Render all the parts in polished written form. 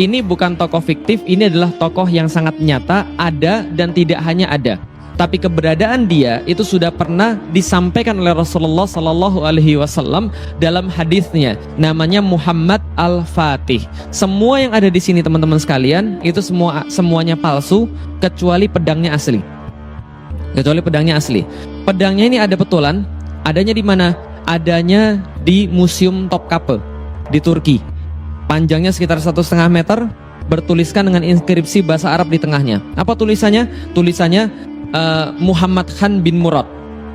ini bukan tokoh fiktif, ini adalah tokoh yang sangat nyata, ada dan tidak hanya ada. Tapi keberadaan dia itu sudah pernah disampaikan oleh Rasulullah Sallallahu Alaihi Wasallam dalam hadisnya, namanya Muhammad Al-Fatih. Semua yang ada di sini teman-teman sekalian itu semuanya palsu kecuali pedangnya asli. Pedangnya ini ada betulan, adanya di mana? Adanya di Museum Topkapi di Turki. Panjangnya sekitar 1,5 meter, bertuliskan dengan inskripsi bahasa Arab di tengahnya. Apa tulisannya? Tulisannya Muhammad Khan bin Murad.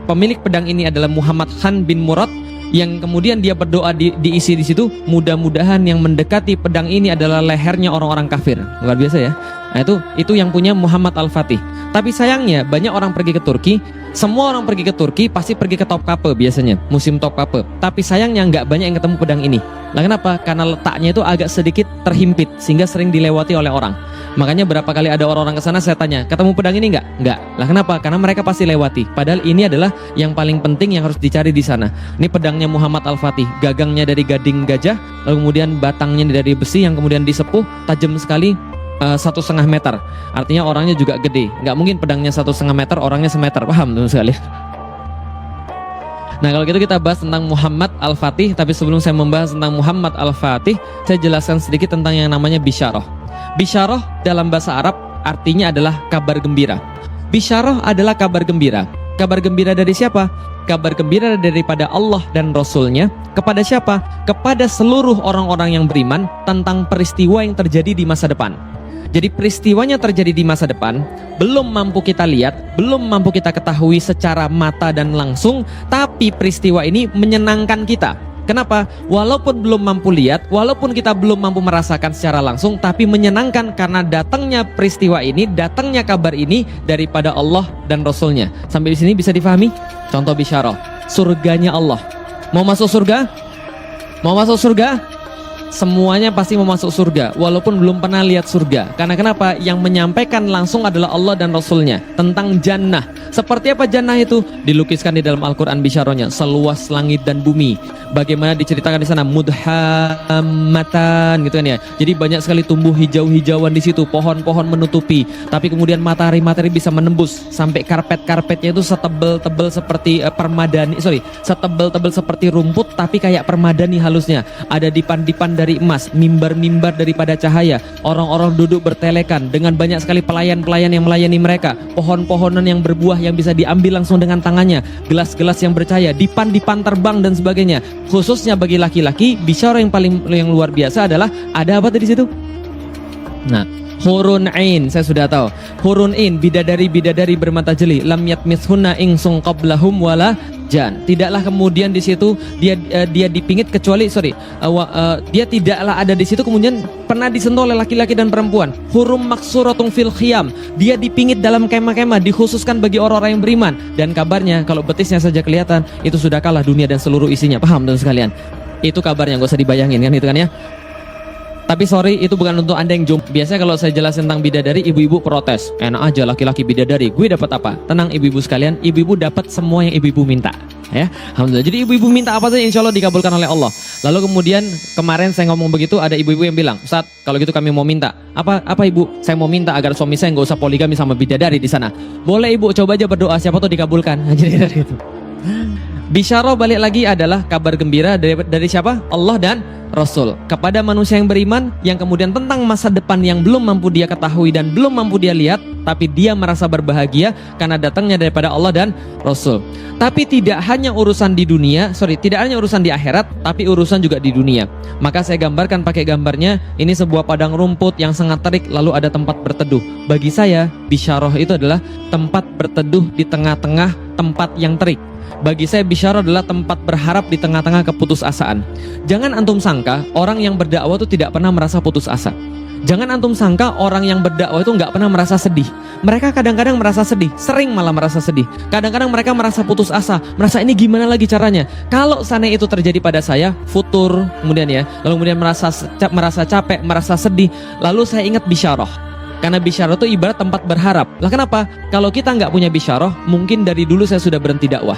Pemilik pedang ini adalah Muhammad Khan bin Murad, yang kemudian dia berdoa diisi di situ, mudah-mudahan yang mendekati pedang ini adalah lehernya orang-orang kafir. Luar biasa ya. Nah, itu yang punya Muhammad Al-Fatih. Tapi sayangnya banyak orang pergi ke Turki. Semua orang pergi ke Turki pasti pergi ke Topkapi biasanya, Museum Topkapi. Tapi sayangnya nggak banyak yang ketemu pedang ini. Lah kenapa? Karena letaknya itu agak sedikit terhimpit sehingga sering dilewati oleh orang. Makanya berapa kali ada orang-orang ke sana saya tanya, ketemu pedang ini nggak? Nggak. Lah kenapa? Karena mereka pasti lewati. Padahal ini adalah yang paling penting yang harus dicari di sana. Ini pedangnya Muhammad Al-Fatih, gagangnya dari gading gajah, lalu kemudian batangnya dari besi yang kemudian disepuh, tajam sekali. 1,5 meter, artinya orangnya juga gede. Nggak mungkin pedangnya 1,5 meter, orangnya semeter. Paham teman sekali? Nah kalau gitu kita bahas tentang Muhammad Al-Fatih. Tapi sebelum saya membahas tentang Muhammad Al-Fatih, saya jelaskan sedikit tentang yang namanya bisyarah. Bisyarah dalam bahasa Arab artinya adalah kabar gembira. Bisyarah adalah kabar gembira. Kabar gembira dari siapa? Kabar gembira daripada Allah dan Rasulnya. Kepada siapa? Kepada seluruh orang-orang yang beriman tentang peristiwa yang terjadi di masa depan. Jadi peristiwanya terjadi di masa depan, belum mampu kita lihat, belum mampu kita ketahui secara mata dan langsung, tapi peristiwa ini menyenangkan kita. Kenapa? Walaupun belum mampu lihat, walaupun kita belum mampu merasakan secara langsung, tapi menyenangkan karena datangnya peristiwa ini, datangnya kabar ini daripada Allah dan Rasulnya. Sampai di sini bisa difahami? Contoh bisyarah, surganya Allah. Mau masuk surga? Mau masuk surga? Semuanya pasti mau masuk surga walaupun belum pernah lihat surga. Karena kenapa? Yang menyampaikan langsung adalah Allah dan Rasulnya tentang jannah. Seperti apa jannah itu? Dilukiskan di dalam Al-Quran bisyarahnya, seluas langit dan bumi. Bagaimana diceritakan di sana, mudhammatan gitu kan ya. Jadi banyak sekali tumbuh hijau-hijauan di situ, pohon-pohon menutupi. Tapi kemudian matahari bisa menembus sampai karpet-karpetnya itu setebel-tebel seperti setebel-tebel seperti rumput, tapi kayak permadani halusnya. Ada dipan-dipan dari emas, mimbar-mimbar daripada cahaya. Orang-orang duduk bertelekan dengan banyak sekali pelayan-pelayan yang melayani mereka. Pohon-pohonan yang berbuah yang bisa diambil langsung dengan tangannya. Gelas-gelas yang bercahaya, dipan-dipan terbang dan sebagainya. Khususnya bagi laki-laki, bisyarah yang luar biasa adalah ada apa tadi situ? Nah, hurun ain, saya sudah tahu. Hurun ain, bidadari-bidadari bermata jeli, lam yatmithunna insung qablahum wala jan. Tidaklah kemudian di situ dia dipingit kecuali dia tidaklah ada di situ kemudian pernah disentuh oleh laki-laki dan perempuan. Hurum maksuratun fil khiyam, dia dipingit dalam kemah-kemah, dikhususkan bagi orang-orang yang beriman. Dan kabarnya kalau betisnya saja kelihatan, itu sudah kalah dunia dan seluruh isinya. Paham teman sekalian? Itu kabarnya, gak usah dibayangin kan itu kan ya. Tapi sorry, itu bukan untuk Anda yang jomblo. Biasanya kalau saya jelasin tentang bidadari, ibu-ibu protes. Enak aja laki-laki bidadari. Gue dapat apa? Tenang ibu-ibu sekalian, ibu-ibu dapat semua yang ibu-ibu minta. Ya, alhamdulillah. Jadi ibu-ibu minta apa saja, insya Allah dikabulkan oleh Allah. Lalu kemudian kemarin saya ngomong begitu, ada ibu-ibu yang bilang, Ustaz, kalau gitu kami mau minta. Apa ibu? Saya mau minta agar suami saya nggak usah poligami sama bidadari di sana. Boleh ibu, coba aja berdoa, siapa tuh dikabulkan. Jadi dari itu. Bisyarah balik lagi adalah kabar gembira dari siapa? Allah dan Rasul kepada manusia yang beriman, yang kemudian tentang masa depan yang belum mampu dia ketahui dan belum mampu dia lihat, tapi dia merasa berbahagia karena datangnya daripada Allah dan Rasul. Tapi tidak hanya urusan di dunia, tidak hanya urusan di akhirat, tapi urusan juga di dunia. Maka saya gambarkan pakai gambarnya, ini sebuah padang rumput yang sangat terik, lalu ada tempat berteduh. Bagi saya, bisyarah itu adalah tempat berteduh di tengah-tengah tempat yang terik. Bagi saya bisyarah adalah tempat berharap di tengah-tengah keputusasaan. Jangan antum sangka orang yang berdakwah itu tidak pernah merasa putus asa. Jangan antum sangka orang yang berdakwah itu nggak pernah merasa sedih. Mereka kadang-kadang merasa sedih, sering malah merasa sedih. Kadang-kadang mereka merasa putus asa, merasa ini gimana lagi caranya. Kalau seandainya itu terjadi pada saya, futur kemudian ya, lalu kemudian merasa capek, merasa sedih, lalu saya ingat bisyarah. Karena bisyarah itu ibarat tempat berharap. Lah kenapa? Kalau kita nggak punya bisyarah, mungkin dari dulu saya sudah berhenti dakwah.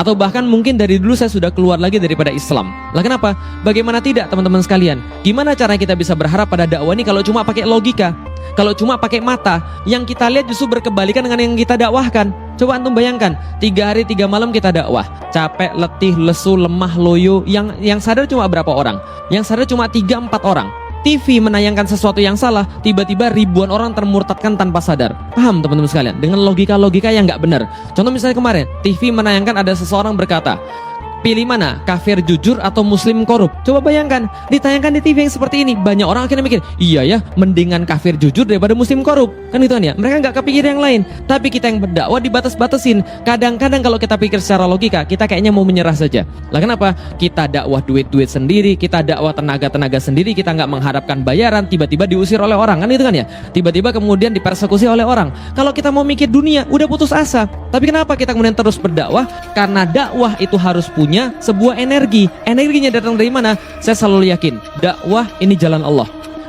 Atau bahkan mungkin dari dulu saya sudah keluar lagi daripada Islam. Lah kenapa? Bagaimana tidak teman-teman sekalian? Gimana cara kita bisa berharap pada dakwah ini kalau cuma pakai logika? Kalau cuma pakai mata, yang kita lihat justru berkebalikan dengan yang kita dakwahkan. Coba antum bayangkan, 3 hari 3 malam kita dakwah, capek, letih, lesu, lemah, loyo. Yang sadar cuma berapa orang? Yang sadar cuma 3-4 orang. TV menayangkan sesuatu yang salah, tiba-tiba ribuan orang termurtadkan tanpa sadar. Paham teman-teman sekalian? Dengan logika-logika yang nggak benar. Contoh misalnya kemarin, TV menayangkan ada seseorang berkata, pilih mana, kafir jujur atau muslim korup? Coba bayangkan, ditayangkan di TV yang seperti ini, banyak orang akhirnya mikir, iya ya, mendingan kafir jujur daripada muslim korup. Kan itu kan ya, mereka nggak kepikir yang lain. Tapi kita yang berdakwah dibatas-batasin. Kadang-kadang kalau kita pikir secara logika, kita kayaknya mau menyerah saja. Lah kenapa? Kita dakwah duit-duit sendiri, kita dakwah tenaga-tenaga sendiri, kita nggak mengharapkan bayaran, tiba-tiba diusir oleh orang. Kan itu kan ya, tiba-tiba kemudian dipersekusi oleh orang. Kalau kita mau mikir dunia, udah putus asa. Tapi kenapa kita kemudian terus berdakwah? Karena dakwah itu harus punya sebuah energi. Energinya datang dari mana? Saya selalu yakin, dakwah ini jalan Allah.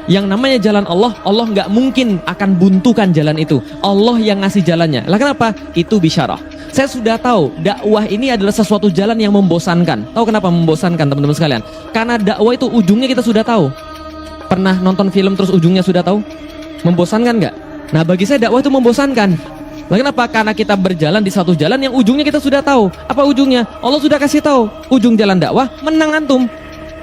Yang namanya jalan Allah, Allah nggak mungkin akan buntukan jalan itu. Allah yang ngasih jalannya. Lah kenapa? Itu bisyarah. Saya sudah tahu dakwah ini adalah sesuatu jalan yang membosankan. Tahu kenapa membosankan teman-teman sekalian? Karena dakwah itu ujungnya kita sudah tahu. Pernah nonton film terus ujungnya sudah tahu? Membosankan nggak? Nah bagi saya dakwah itu membosankan. Lah kenapa? Karena kita berjalan di satu jalan yang ujungnya kita sudah tahu. Apa ujungnya? Allah sudah kasih tahu. Ujung jalan dakwah menang antum.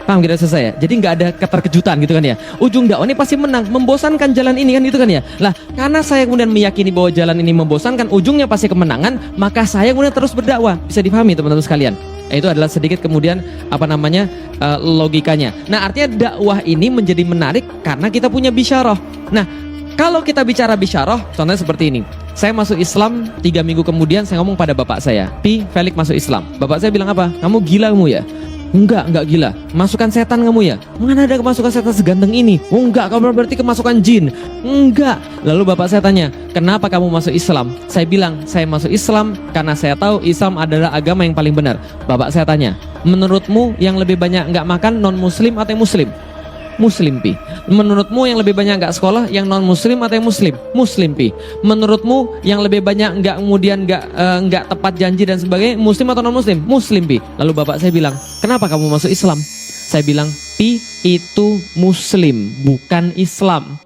Paham kita selesai ya? Jadi nggak ada keterkejutan gitu kan ya. Ujung dakwah ini pasti menang. Membosankan jalan ini kan gitu kan ya. Lah karena saya kemudian meyakini bahwa jalan ini membosankan, ujungnya pasti kemenangan, maka saya kemudian terus berdakwah. Bisa dipahami teman-teman sekalian? Itu adalah sedikit kemudian logikanya. Nah artinya dakwah ini menjadi menarik karena kita punya bisyarah. Nah kalau kita bicara bisyarah, contohnya seperti ini. Saya masuk Islam 3 minggu kemudian saya ngomong pada bapak saya, Pi, Felix masuk Islam. Bapak saya bilang apa? Kamu gila kamu ya? Enggak gila. Masukan setan kamu ya? Mana ada kemasukan setan seganteng ini? Oh enggak, kamu berarti kemasukan jin. Enggak. Lalu bapak saya tanya, kenapa kamu masuk Islam? Saya bilang, saya masuk Islam karena saya tahu Islam adalah agama yang paling benar. Bapak saya tanya, menurutmu yang lebih banyak enggak makan non muslim atau yang muslim? Muslim, Pi. Menurutmu yang lebih banyak enggak sekolah yang non muslim atau yang muslim? Muslim, Pi. Menurutmu yang lebih banyak enggak kemudian enggak tepat janji dan sebagainya, muslim atau non muslim? Muslim, Pi. Lalu bapak saya bilang, kenapa kamu masuk Islam? Saya bilang, Pi, itu muslim bukan Islam.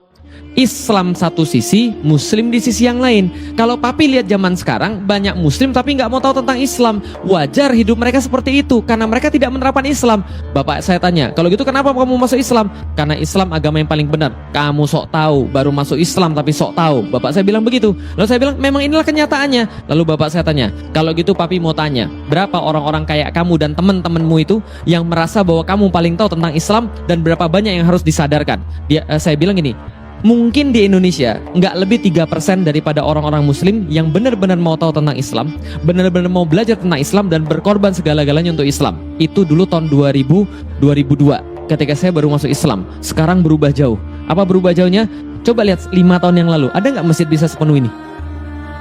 Islam satu sisi, muslim di sisi yang lain. Kalau papi lihat zaman sekarang banyak muslim tapi nggak mau tahu tentang Islam. Wajar hidup mereka seperti itu karena mereka tidak menerapkan Islam. Bapak saya tanya, kalau gitu kenapa kamu masuk Islam? Karena Islam agama yang paling benar. Kamu sok tahu, baru masuk Islam tapi sok tahu. Bapak saya bilang begitu. Lalu saya bilang, memang inilah kenyataannya. Lalu bapak saya tanya, kalau gitu papi mau tanya, berapa orang-orang kayak kamu dan teman-temanmu itu yang merasa bahwa kamu paling tahu tentang Islam dan berapa banyak yang harus disadarkan? Saya bilang gini, mungkin di Indonesia nggak lebih 3% daripada orang-orang muslim yang benar-benar mau tahu tentang Islam, benar-benar mau belajar tentang Islam dan berkorban segala-galanya untuk Islam. Itu dulu tahun 2002 ketika saya baru masuk Islam. Sekarang berubah jauh. Apa berubah jauhnya? Coba lihat 5 tahun yang lalu, ada nggak masjid bisa sepenuh ini?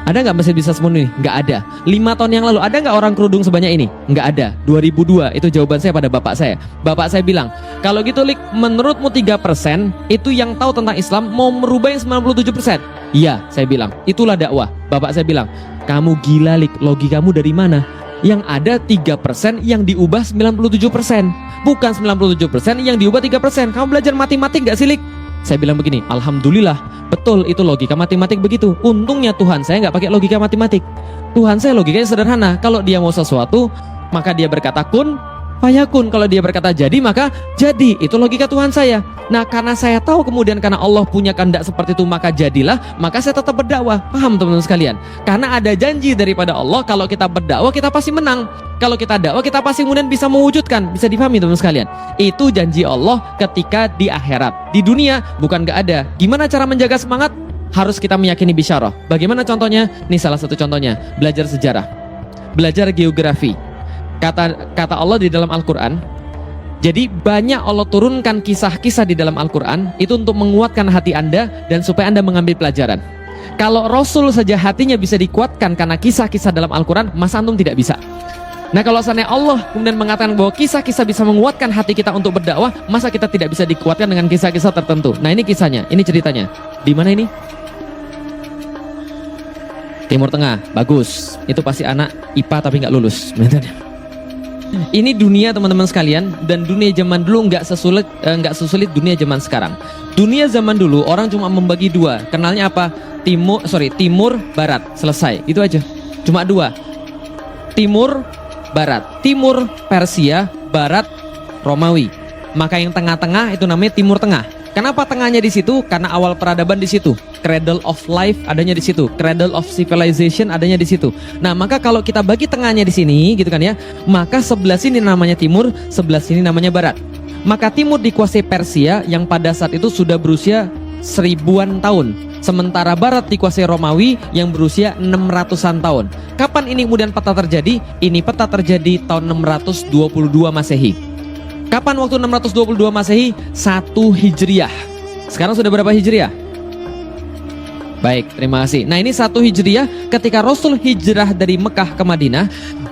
Ada nggak masjid bisa sepenuh ini? Nggak ada. 5 tahun yang lalu, ada nggak orang kerudung sebanyak ini? Nggak ada. 2002, itu jawaban saya pada bapak saya. Bapak saya bilang, kalau gitu Lik, menurutmu 3% itu yang tahu tentang Islam mau merubah yang 97%? Iya, saya bilang, itulah dakwah. Bapak saya bilang, kamu gila Lik, logikamu dari mana? Yang ada 3% yang diubah 97%. Bukan 97% yang diubah 3%. Kamu belajar matematik nggak sih Lik? Saya bilang begini, alhamdulillah, betul itu logika matematik begitu. Untungnya Tuhan saya nggak pakai logika matematik. Tuhan saya logikanya sederhana. Kalau dia mau sesuatu, maka dia berkata kun, fayakun. Kalau dia berkata jadi, maka jadi. Itu logika Tuhan saya. Nah, karena saya tahu kemudian karena Allah punya kehendak seperti itu, maka jadilah, maka saya tetap berdakwah. Paham teman-teman sekalian? Karena ada janji daripada Allah, kalau kita berdakwah kita pasti menang. Kalau kita dakwah kita pasti kemudian bisa mewujudkan. Bisa dipahami teman-teman sekalian? Itu janji Allah ketika di akhirat. Di dunia bukan gak ada. Gimana cara menjaga semangat? Harus kita meyakini bisyarah. Bagaimana contohnya? Ini salah satu contohnya. Belajar sejarah, belajar geografi. Kata Allah di dalam Al-Quran, jadi banyak Allah turunkan kisah-kisah di dalam Al-Quran itu untuk menguatkan hati Anda dan supaya Anda mengambil pelajaran. Kalau Rasul saja hatinya bisa dikuatkan karena kisah-kisah dalam Al-Quran, masa antum tidak bisa? Nah, kalau seandainya Allah kemudian mengatakan bahwa kisah-kisah bisa menguatkan hati kita untuk berdakwah, masa kita tidak bisa dikuatkan dengan kisah-kisah tertentu? Nah, ini kisahnya, ini ceritanya. Di mana ini? Timur Tengah, bagus. Itu pasti anak IPA tapi nggak lulus. Ini dunia teman-teman sekalian, dan dunia zaman dulu nggak sesulit dunia zaman sekarang. Dunia zaman dulu orang cuma membagi dua. Kenalnya apa? Timur, Barat. Selesai. Itu aja. Cuma dua. Timur, Barat. Timur Persia, Barat Romawi. Maka yang tengah-tengah itu namanya Timur Tengah. Kenapa tengahnya di situ? Karena awal peradaban di situ. Cradle of life adanya di situ. Cradle of civilization adanya di situ. Nah, maka kalau kita bagi tengahnya di sini, gitu kan ya, maka sebelah sini namanya Timur, sebelah sini namanya Barat. Maka Timur dikuasai Persia yang pada saat itu sudah berusia 1000-an tahun. Sementara Barat dikuasai Romawi yang berusia 600-an tahun. Kapan ini kemudian peta terjadi? Ini peta terjadi tahun 622 Masehi. Kapan waktu 622 Masehi? 1 Hijriah. Sekarang sudah berapa Hijriah? Baik, terima kasih. Nah, ini 1 Hijriah ketika Rasul hijrah dari Mekah ke Madinah.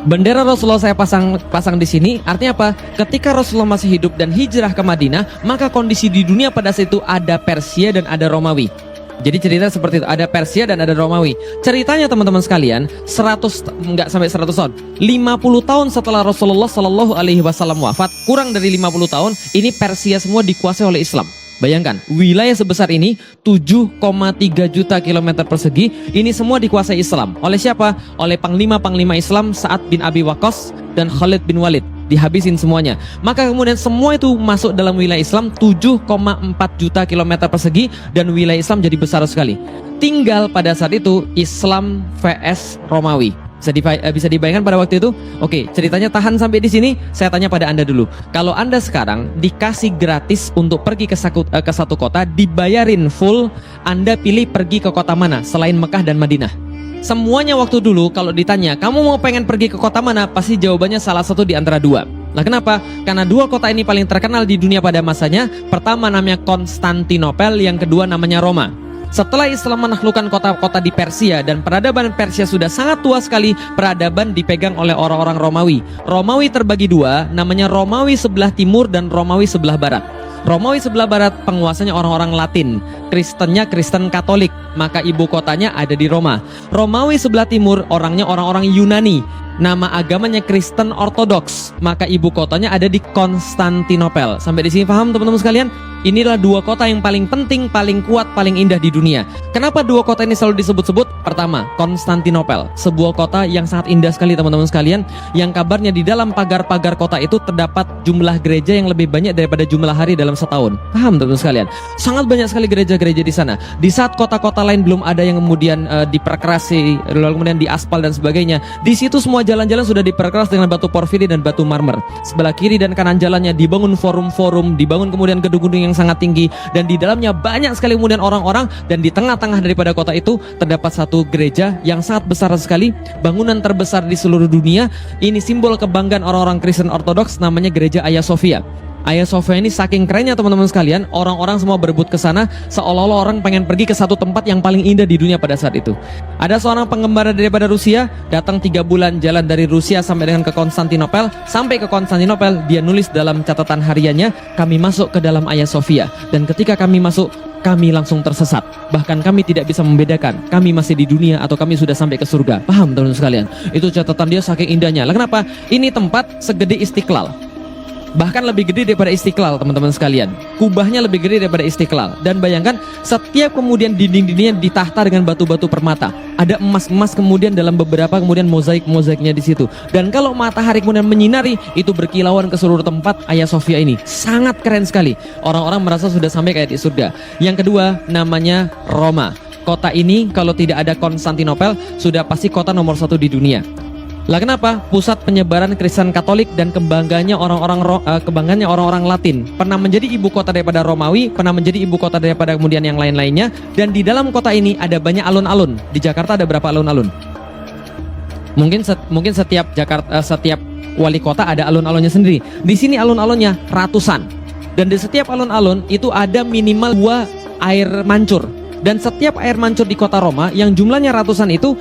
Bendera Rasulullah saya pasang di sini. Artinya apa? Ketika Rasulullah masih hidup dan hijrah ke Madinah, maka kondisi di dunia pada saat itu ada Persia dan ada Romawi. Jadi cerita seperti itu, ada Persia dan ada Romawi. Ceritanya teman-teman sekalian, 100 tahun, 50 tahun setelah Rasulullah Shallallahu Alaihi Wasallam wafat, kurang dari 50 tahun, ini Persia semua dikuasai oleh Islam. Bayangkan, wilayah sebesar ini 7,3 juta kilometer persegi, ini semua dikuasai Islam. Oleh siapa? Oleh panglima-panglima Islam Sa'ad bin Abi Waqqas dan Khalid bin Walid. Dihabisin semuanya. Maka kemudian semua itu masuk dalam wilayah Islam 7,4 juta kilometer persegi, dan wilayah Islam jadi besar sekali. Tinggal pada saat itu Islam vs Romawi. Bisa dibayangkan pada waktu itu? Oke, ceritanya tahan sampai di sini. Saya tanya pada Anda dulu. Kalau Anda sekarang dikasih gratis untuk pergi ke satu kota, dibayarin full, Anda pilih pergi ke kota mana selain Mekah dan Madinah? Semuanya waktu dulu kalau ditanya, kamu mau pengen pergi ke kota mana? Pasti jawabannya salah satu di antara dua. Nah, kenapa? Karena dua kota ini paling terkenal di dunia pada masanya. Pertama namanya Konstantinopel, yang kedua namanya Roma. Setelah Islam menaklukkan kota-kota di Persia dan peradaban Persia sudah sangat tua sekali, peradaban dipegang oleh orang-orang Romawi. Romawi terbagi dua, namanya Romawi sebelah timur dan Romawi sebelah barat. Romawi sebelah barat penguasanya orang-orang Latin, Kristennya Kristen Katolik, maka ibu kotanya ada di Roma. Romawi sebelah timur orangnya orang-orang Yunani, nama agamanya Kristen Ortodoks, maka ibu kotanya ada di Konstantinopel. Sampai di sini paham teman-teman sekalian? Inilah dua kota yang paling penting, paling kuat, paling indah di dunia. Kenapa dua kota ini selalu disebut-sebut? Pertama, Konstantinopel, sebuah kota yang sangat indah sekali teman-teman sekalian, yang kabarnya di dalam pagar-pagar kota itu terdapat jumlah gereja yang lebih banyak daripada jumlah hari dalam setahun. Paham teman-teman sekalian? Sangat banyak sekali gereja-gereja di sana. Di saat kota-kota lain belum ada yang kemudian diperkerasi, lalu kemudian diaspal dan sebagainya, di situ semua jalan-jalan sudah diperkeras dengan batu porfiri dan batu marmer. Sebelah kiri dan kanan jalannya dibangun forum-forum, dibangun kemudian gedung-gedung yang sangat tinggi, dan di dalamnya banyak sekali kemudian orang-orang, dan di tengah-tengah daripada kota itu terdapat satu gereja yang sangat besar sekali, bangunan terbesar di seluruh dunia. Ini simbol kebanggaan orang-orang Kristen Ortodoks, namanya gereja Hagia Sophia. Hagia Sophia ini saking kerennya teman-teman sekalian, orang-orang semua berebut ke sana seolah-olah orang pengen pergi ke satu tempat yang paling indah di dunia pada saat itu. Ada seorang pengembara daripada Rusia datang 3 bulan jalan dari Rusia sampai dengan ke Konstantinopel. Sampai ke Konstantinopel, dia nulis dalam catatan hariannya, kami masuk ke dalam Hagia Sophia, dan ketika kami masuk, kami langsung tersesat. Bahkan kami tidak bisa membedakan kami masih di dunia atau kami sudah sampai ke surga. Paham teman-teman sekalian? Itu catatan dia saking indahnya. Lah kenapa? Ini tempat segede Istiqlal. Bahkan lebih gede daripada Istiqlal teman-teman sekalian. Kubahnya lebih gede daripada Istiqlal. Dan bayangkan setiap kemudian dinding-dindingnya ditahta dengan batu-batu permata. Ada emas-emas kemudian dalam beberapa kemudian mozaik-mozaiknya di situ. Dan kalau matahari kemudian menyinari, itu berkilauan ke seluruh tempat Hagia Sophia ini. Sangat keren sekali. Orang-orang merasa sudah sampai kayak di surga. Yang kedua namanya Roma. Kota ini kalau tidak ada Konstantinopel sudah pasti kota nomor 1 di dunia. Lah kenapa? Pusat penyebaran Kristen Katolik dan kebanggaannya orang-orang Latin. Pernah menjadi ibu kota daripada Romawi, pernah menjadi ibu kota daripada kemudian yang lain-lainnya. Dan di dalam kota ini ada banyak alun-alun. Di Jakarta ada berapa alun-alun? Mungkin setiap wali kota ada alun-alunnya sendiri. Di sini alun-alunnya ratusan. Dan di setiap alun-alun itu ada minimal 2 air mancur. Dan setiap air mancur di kota Roma yang jumlahnya ratusan itu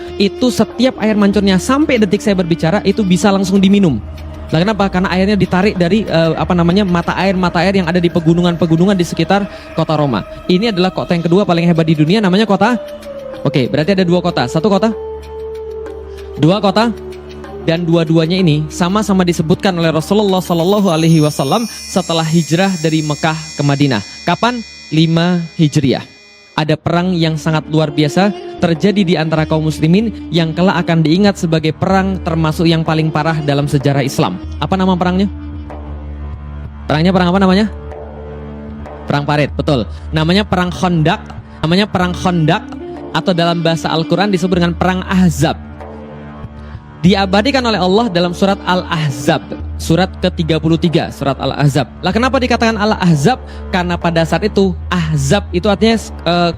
setiap air mancurnya sampai detik saya berbicara itu bisa langsung diminum. Nah, kenapa? Karena airnya ditarik dari mata air yang ada di pegunungan-pegunungan di sekitar kota Roma. Ini adalah kota yang kedua paling hebat di dunia, namanya kota. Oke, berarti ada 2 kota. Satu kota Dua kota, dan dua-duanya ini sama-sama disebutkan oleh Rasulullah Sallallahu Alaihi Wasallam setelah hijrah dari Mekah ke Madinah. Kapan? 5 Hijriah. Ada perang yang sangat luar biasa terjadi di antara kaum muslimin yang kelak akan diingat sebagai perang termasuk yang paling parah dalam sejarah Islam. Apa nama perangnya? Perangnya perang apa namanya? Perang Parit, betul. Namanya perang Khandaq, namanya perang Khandaq, atau dalam bahasa Al-Quran disebut dengan perang Ahzab. Diabadikan oleh Allah dalam surat Al-Ahzab, surat ke-33, surat Al-Ahzab. Lah kenapa dikatakan Al-Ahzab? Karena pada saat itu Ahzab itu artinya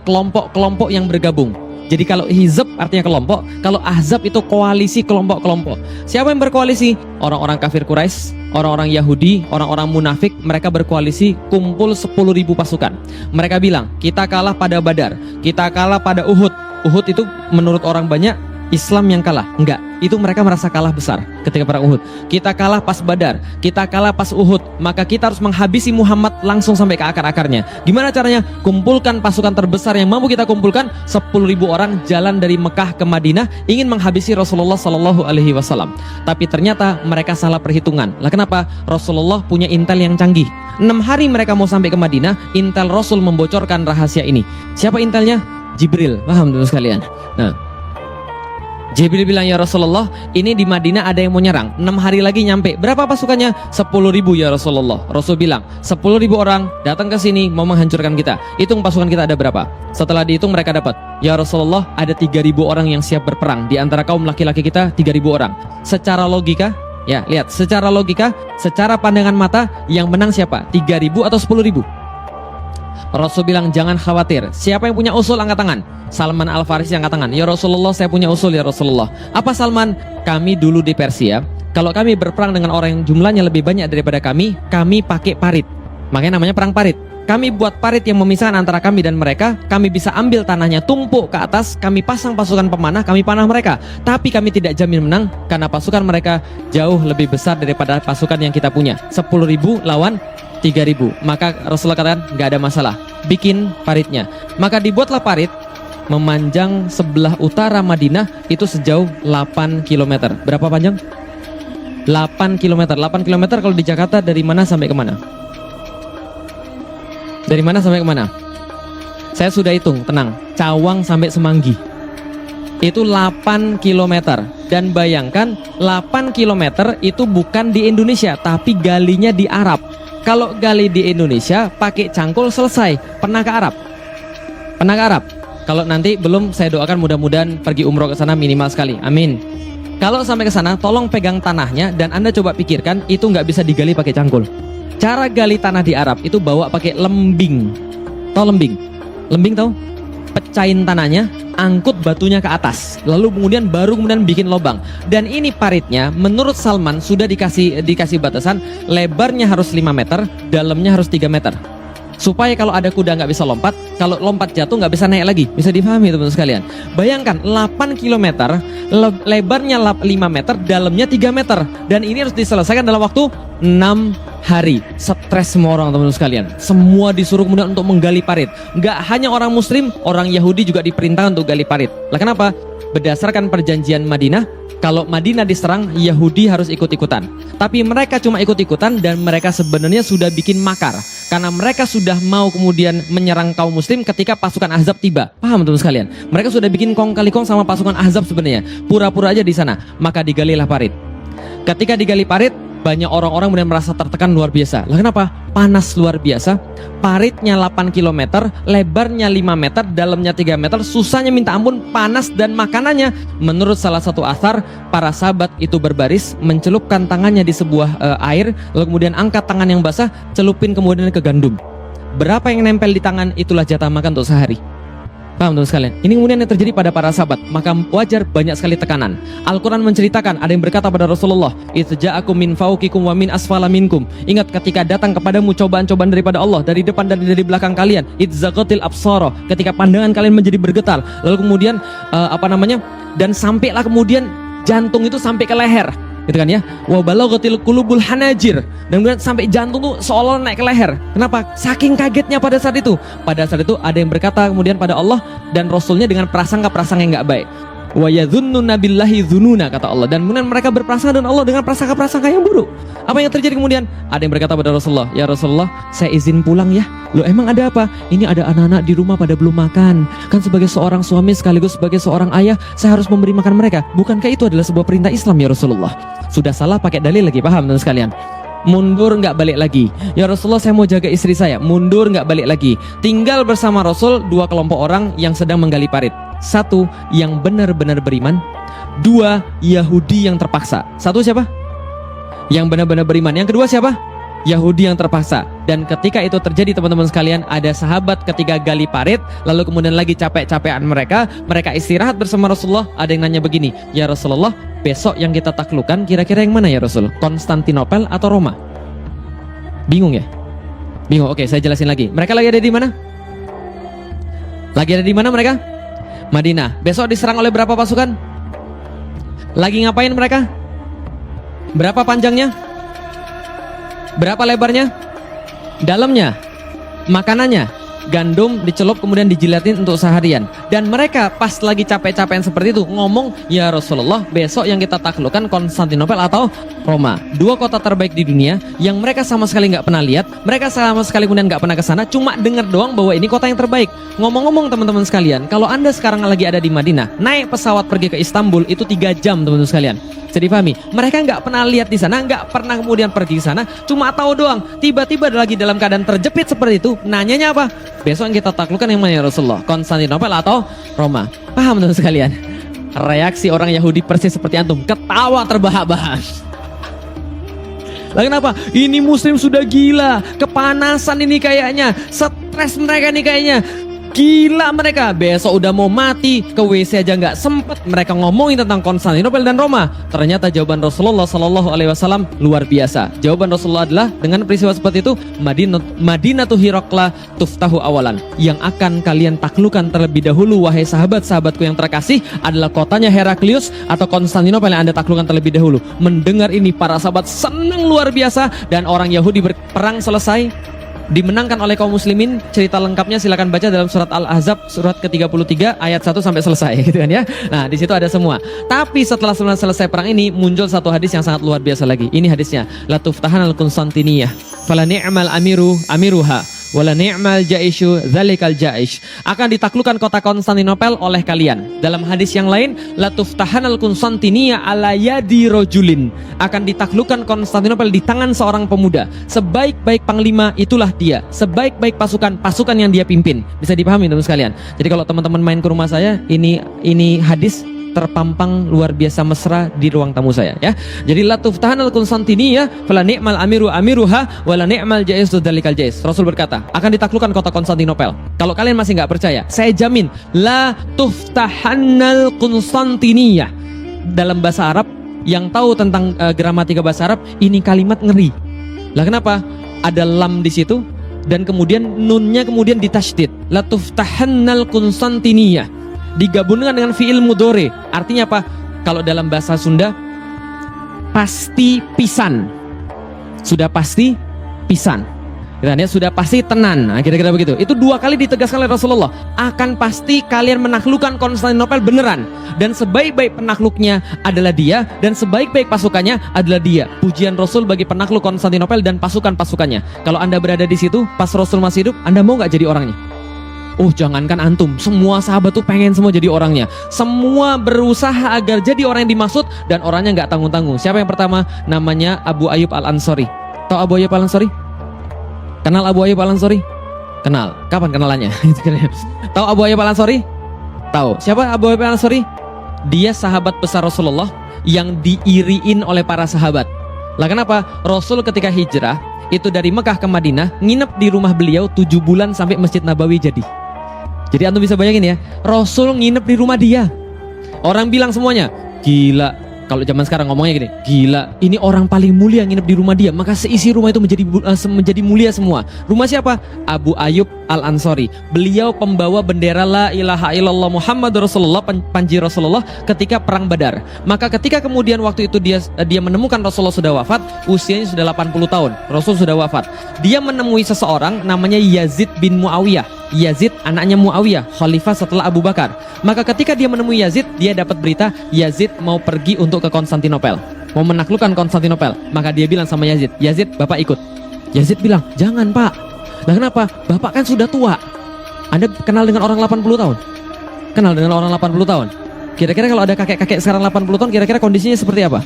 kelompok-kelompok yang bergabung. Jadi kalau hizb artinya kelompok, kalau Ahzab itu koalisi kelompok-kelompok. Siapa yang berkoalisi? Orang-orang kafir Quraisy, orang-orang Yahudi, orang-orang munafik. Mereka berkoalisi, kumpul 10.000 pasukan. Mereka bilang, kita kalah pada Badar, kita kalah pada Uhud. Uhud itu menurut orang banyak Islam yang kalah. Enggak, itu mereka merasa kalah besar ketika perang Uhud. Kita kalah pas Badar, kita kalah pas Uhud, maka kita harus menghabisi Muhammad langsung sampai ke akar-akarnya. Gimana caranya? Kumpulkan pasukan terbesar yang mampu kita kumpulkan. 10.000 orang jalan dari Mekah ke Madinah ingin menghabisi Rasulullah Sallallahu Alaihi Wasallam. Tapi ternyata mereka salah perhitungan. Lah kenapa? Rasulullah punya intel yang canggih. 6 hari mereka mau sampai ke Madinah, intel Rasul membocorkan rahasia ini. Siapa intelnya? Jibril. Paham teman sekalian? Nah, Jibril bilang, ya Rasulullah, ini di Madinah ada yang mau nyerang. 6 hari lagi nyampe. Berapa pasukannya? 10.000 ya Rasulullah. Rasul bilang, 10.000 orang datang ke sini mau menghancurkan kita. Hitung pasukan kita ada berapa. Setelah dihitung mereka dapat, ya Rasulullah, ada 3.000 orang yang siap berperang. Di antara kaum laki-laki kita 3.000 orang. Secara logika, ya lihat, secara logika, secara pandangan mata, yang menang siapa? 3.000 atau 10.000? Rasul bilang, jangan khawatir. Siapa yang punya usul angkat tangan? Salman Al-Farisi angkat tangan. Ya Rasulullah, saya punya usul ya Rasulullah. Apa Salman? Kami dulu di Persia, kalau kami berperang dengan orang yang jumlahnya lebih banyak daripada kami pakai parit. Makanya namanya perang parit. Kami buat parit yang memisahkan antara kami dan mereka. Kami bisa ambil tanahnya, tumpuk ke atas, kami pasang pasukan pemanah, kami panah mereka. Tapi kami tidak jamin menang karena pasukan mereka jauh lebih besar daripada pasukan yang kita punya. 10.000 lawan 3.000. Maka Rasulullah katakan, nggak ada masalah, bikin paritnya. Maka dibuatlah parit memanjang sebelah utara Madinah itu sejauh 8 km. Berapa panjang? 8 km. 8 km kalau di Jakarta dari mana sampai kemana? Dari mana sampai kemana? Saya sudah hitung, tenang. Cawang sampai Semanggi. Itu 8 km. Dan bayangkan 8 km itu bukan di Indonesia, tapi galinya di Arab. Kalau gali di Indonesia pakai cangkul selesai. Pernah ke Arab? Pernah ke Arab? Kalau nanti belum, saya doakan mudah-mudahan pergi umroh ke sana minimal sekali. Amin. Kalau sampai ke sana, tolong pegang tanahnya dan Anda coba pikirkan itu nggak bisa digali pakai cangkul. Cara gali tanah di Arab itu bawa pakai lembing. Tahu lembing? Lembing tahu? Pecahin tanahnya, angkut batunya ke atas, lalu kemudian bikin lubang. Dan ini paritnya menurut Salman sudah dikasih batasan, lebarnya harus 5 meter, dalamnya harus 3 meter. Supaya kalau ada kuda nggak bisa lompat, kalau lompat jatuh nggak bisa naik lagi. Bisa dipahami teman-teman sekalian. Bayangkan 8 km, lebarnya 5 meter, dalamnya 3 meter. Dan ini harus diselesaikan dalam waktu 6 hari. Stres semua orang teman-teman sekalian. Semua disuruh kemudian untuk menggali parit. Nggak hanya orang muslim, orang Yahudi juga diperintahkan untuk gali parit. Lah kenapa? Berdasarkan perjanjian Madinah, kalau Madinah diserang, Yahudi harus ikut-ikutan. Tapi mereka cuma ikut-ikutan dan mereka sebenarnya sudah bikin makar. Karena mereka sudah mau kemudian menyerang kaum muslim ketika pasukan Ahzab tiba. Paham teman sekalian? Mereka sudah bikin kong kali kong sama pasukan Ahzab sebenarnya. Pura-pura aja di sana. Maka digalilah parit. Ketika digali parit, banyak orang-orang kemudian merasa tertekan luar biasa. Lah kenapa? Panas luar biasa. Paritnya 8 km, lebarnya 5 meter, dalamnya 3 meter. Susahnya minta ampun, panas dan makanannya. Menurut salah satu athar, para sahabat itu berbaris, mencelupkan tangannya di sebuah air, lalu kemudian angkat tangan yang basah, celupin kemudian ke gandum. Berapa yang nempel di tangan, itulah jatah makan untuk sehari. Paham teman sekalian? Ini kemudian yang terjadi pada para sahabat. Maka wajar banyak sekali tekanan. Al-Quran menceritakan, ada yang berkata pada Rasulullah, "Itsja'akum min fawqikum wa min asfala minkum." Ingat ketika datang kepadamu cobaan-cobaan daripada Allah, dari depan dan dari belakang kalian. Itzaqatil absara, ketika pandangan kalian menjadi bergetar. Lalu kemudian dan sampailah kemudian jantung itu sampai ke leher. Gitu kan ya, wa balaghatil qulubul hanajir, dan kemudian sampai jantung tuh seolah naik ke leher. Kenapa? Saking kagetnya pada saat itu. Pada saat itu ada yang berkata kemudian pada Allah dan Rasulnya dengan prasangka yang nggak baik. wa yadhunnuna billahi dzununa, kata Allah, dan kemudian mereka berprasangka dengan Allah dengan prasangka-prasangka yang buruk. Apa yang terjadi kemudian? Ada yang berkata pada Rasulullah, "Ya Rasulullah, saya izin pulang ya." Loh, emang ada apa? Ini ada anak-anak di rumah pada belum makan. Kan sebagai seorang suami sekaligus sebagai seorang ayah, saya harus memberi makan mereka. Bukankah itu adalah sebuah perintah Islam ya Rasulullah? Sudah salah pakai dalil lagi, paham teman sekalian? Mundur nggak balik lagi. Ya Rasulullah, saya mau jaga istri saya. Mundur nggak balik lagi. Tinggal bersama Rasul dua kelompok orang yang sedang menggali parit. Satu, yang benar-benar beriman. Dua, Yahudi yang terpaksa. Satu siapa? Yang benar-benar beriman. Yang kedua siapa? Yahudi yang terpaksa. Dan ketika itu terjadi teman-teman sekalian, ada sahabat ketika gali parit, lalu kemudian lagi capek-capekan mereka istirahat bersama Rasulullah. Ada yang nanya begini, "Ya Rasulullah, besok yang kita taklukkan kira-kira yang mana ya Rasul? Konstantinopel atau Roma?" Bingung ya? Bingung. Oke, saya jelasin lagi. Mereka lagi ada di mana? Lagi ada di mana mereka? Madinah. Besok diserang oleh berapa pasukan? Lagi ngapain mereka? Berapa panjangnya? Berapa lebarnya? Dalamnya? Makanannya? Gandum dicelup kemudian dijilatin untuk seharian. Dan mereka pas lagi capek-capekan seperti itu ngomong, "Ya Rasulullah, besok yang kita taklukkan Konstantinopel atau Roma." Dua kota terbaik di dunia yang mereka sama sekali nggak pernah lihat, mereka sama sekali kemudian nggak pernah ke sana, cuma dengar doang bahwa ini kota yang terbaik. Ngomong-ngomong teman-teman sekalian, kalau Anda sekarang lagi ada di Madinah, naik pesawat pergi ke Istanbul itu 3 jam teman-teman sekalian. Jadi dipahami, mereka nggak pernah lihat di sana, nggak pernah kemudian pergi ke sana, cuma tahu doang. Tiba-tiba lagi dalam keadaan terjepit seperti itu, nanyanya apa? Besok yang kita taklukkan yang mana ya Rasulullah? Konstantinopel atau Roma? Paham teman sekalian? Reaksi orang Yahudi persis seperti antum, ketawa terbahak-bahak. Lah kenapa? Ini muslim sudah gila, kepanasan ini kayaknya, stres mereka nih kayaknya. Gila mereka, besok udah mau mati, ke WC aja nggak sempet. Mereka ngomongin tentang Konstantinopel dan Roma. Ternyata jawaban Rasulullah Sallallahu Alaihi Wasallam luar biasa. Jawaban Rasulullah adalah dengan peristiwa seperti itu, Madinatu Hirakla tuftahu awalan. Yang akan kalian taklukkan terlebih dahulu, wahai sahabat-sahabatku yang terkasih, adalah kotanya Heraklius atau Konstantinopel yang Anda taklukkan terlebih dahulu. Mendengar ini para sahabat senang luar biasa, dan orang Yahudi berperang selesai, dimenangkan oleh kaum muslimin. Cerita lengkapnya silakan baca dalam surat Al-Ahzab surat ke-33 ayat 1 sampai selesai gitu kan ya. Nah, di situ ada semua. Tapi setelah selesai perang ini muncul satu hadis yang sangat luar biasa lagi. Ini hadisnya, la tuftahan al-Konstantiniyah fala ni'mal amiruha wala ni'mal jaishu dzalikal jaish. Akan ditaklukkan kota Konstantinopel oleh kalian. Dalam hadis yang lain, la tuftahanal Konstantinia ala yadi rajulin. Akan ditaklukkan Konstantinopel di tangan seorang pemuda. Sebaik-baik panglima itulah dia. Sebaik-baik pasukan yang dia pimpin. Bisa dipahami teman sekalian. Jadi kalau teman-teman main ke rumah saya, ini hadis terpampang luar biasa mesra di ruang tamu saya ya. Jadi la tuftahanal Konstantiniyah fala ni'mal amiruha wala ni'mal jaisu dzalikal jais. Rasul berkata, akan ditaklukkan kota Konstantinopel. Kalau kalian masih nggak percaya, saya jamin la tuftahannal Konstantiniyah. Dalam bahasa Arab, yang tahu tentang gramatika bahasa Arab, ini kalimat ngeri. Lah kenapa? Ada lam di situ dan kemudian nunnya kemudian ditasydid. La tuftahannal Konstantiniyah digabungkan dengan fi'il mudhari. Artinya apa? Kalau dalam bahasa Sunda, pasti pisan. Sudah pasti pisan. Ya, sudah pasti tenan. Nah, kira-kira begitu. Itu 2 kali ditegaskan oleh Rasulullah. Akan pasti kalian menaklukkan Konstantinopel beneran. Dan sebaik-baik penakluknya adalah dia, dan sebaik-baik pasukannya adalah dia. Pujian Rasul bagi penakluk Konstantinopel dan pasukan-pasukannya. Kalau Anda berada di situ pas Rasul masih hidup, Anda mau nggak jadi orangnya? Oh, jangankan antum, semua sahabat tuh pengen semua jadi orangnya. Semua berusaha agar jadi orang yang dimaksud, dan orangnya nggak tanggung-tanggung. Siapa yang pertama? Namanya Abu Ayyub Al-Ansari. Tahu Abu Ayyub Al-Ansari? Kenal Abu Ayyub Al-Ansari? Kenal. Kapan kenalannya? Tahu Abu Ayyub Al-Ansari? Tahu. Siapa Abu Ayyub Al-Ansari? Dia sahabat besar Rasulullah yang diiriin oleh para sahabat. Lah kenapa? Rasul ketika hijrah itu dari Mekah ke Madinah, nginep di rumah beliau 7 bulan sampai Masjid Nabawi jadi. Jadi antum bisa bayangin ya, Rasul nginep di rumah dia. Orang bilang semuanya, gila. Kalau zaman sekarang ngomongnya gini, gila, ini orang paling mulia nginep di rumah dia, maka seisi rumah itu menjadi mulia semua. Rumah siapa? Abu Ayyub Al-Ansari. Beliau pembawa bendera la ilaha illallah Muhammad Rasulullah, panji Rasulullah ketika perang Badar. Maka ketika kemudian waktu itu dia menemukan Rasulullah sudah wafat, usianya sudah 80 tahun. Rasul sudah wafat. Dia menemui seseorang namanya Yazid bin Muawiyah. Yazid anaknya Muawiyah, khalifah setelah Abu Bakar. Maka ketika dia menemui Yazid, dia dapat berita Yazid mau pergi untuk ke Konstantinopel, mau menaklukkan Konstantinopel. Maka dia bilang sama Yazid, Yazid, bapak ikut. Yazid bilang, jangan pak. Nah kenapa? Bapak kan sudah tua. Anda kenal dengan orang 80 tahun? Kenal dengan orang 80 tahun? Kira-kira kalau ada kakek-kakek sekarang 80 tahun, kira-kira kondisinya seperti apa?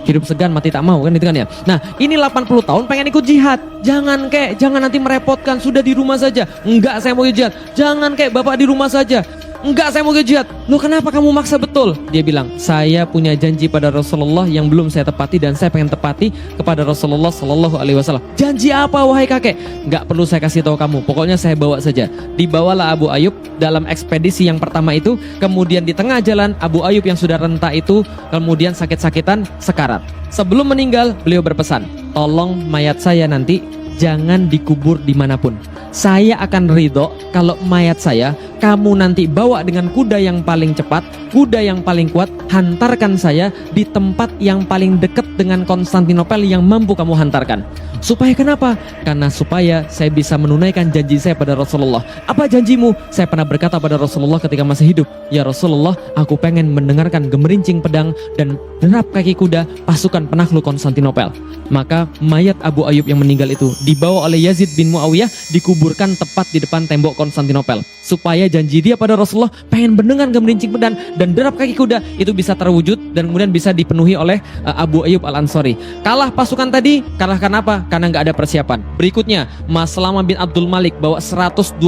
Hidup segan mati tak mau, kan itu kan ya. Nah ini 80 tahun pengen ikut jihad. Jangan kek, jangan nanti merepotkan. Sudah di rumah saja. Enggak, saya mau jihad. Jangan kek, bapak di rumah saja. Enggak, saya mau jihad. Loh kenapa kamu maksa betul? Dia bilang, saya punya janji pada Rasulullah yang belum saya tepati, dan saya pengen tepati kepada Rasulullah Sallallahu Alaihi Wasallam. Janji apa wahai kakek? Enggak perlu saya kasih tahu kamu, pokoknya saya bawa saja. Dibawalah Abu Ayyub dalam ekspedisi yang pertama itu. Kemudian di tengah jalan Abu Ayyub yang sudah renta itu kemudian sakit-sakitan, sekarat. Sebelum meninggal beliau berpesan, tolong mayat saya nanti jangan dikubur dimanapun. Saya akan ridho kalau mayat saya kamu nanti bawa dengan kuda yang paling cepat, kuda yang paling kuat, hantarkan saya di tempat yang paling dekat dengan Konstantinopel yang mampu kamu hantarkan. Supaya kenapa? Karena supaya saya bisa menunaikan janji saya pada Rasulullah. Apa janjimu? Saya pernah berkata pada Rasulullah ketika masih hidup, ya Rasulullah, aku pengen mendengarkan gemerincing pedang dan derap kaki kuda pasukan penakluk Konstantinopel. Maka mayat Abu Ayyub yang meninggal itu dibawa oleh Yazid bin Muawiyah, dikuburkan tepat di depan tembok Konstantinopel. Supaya janji dia pada Rasulullah pengen mendengar gemerincing pedang dan derap kaki kuda itu bisa terwujud dan kemudian bisa dipenuhi oleh Abu Ayyub Al-Ansari. Kalah pasukan tadi, kalah kenapa? Karena nggak ada persiapan. Berikutnya, Maslamah bin Abdul Malik bawa 120.000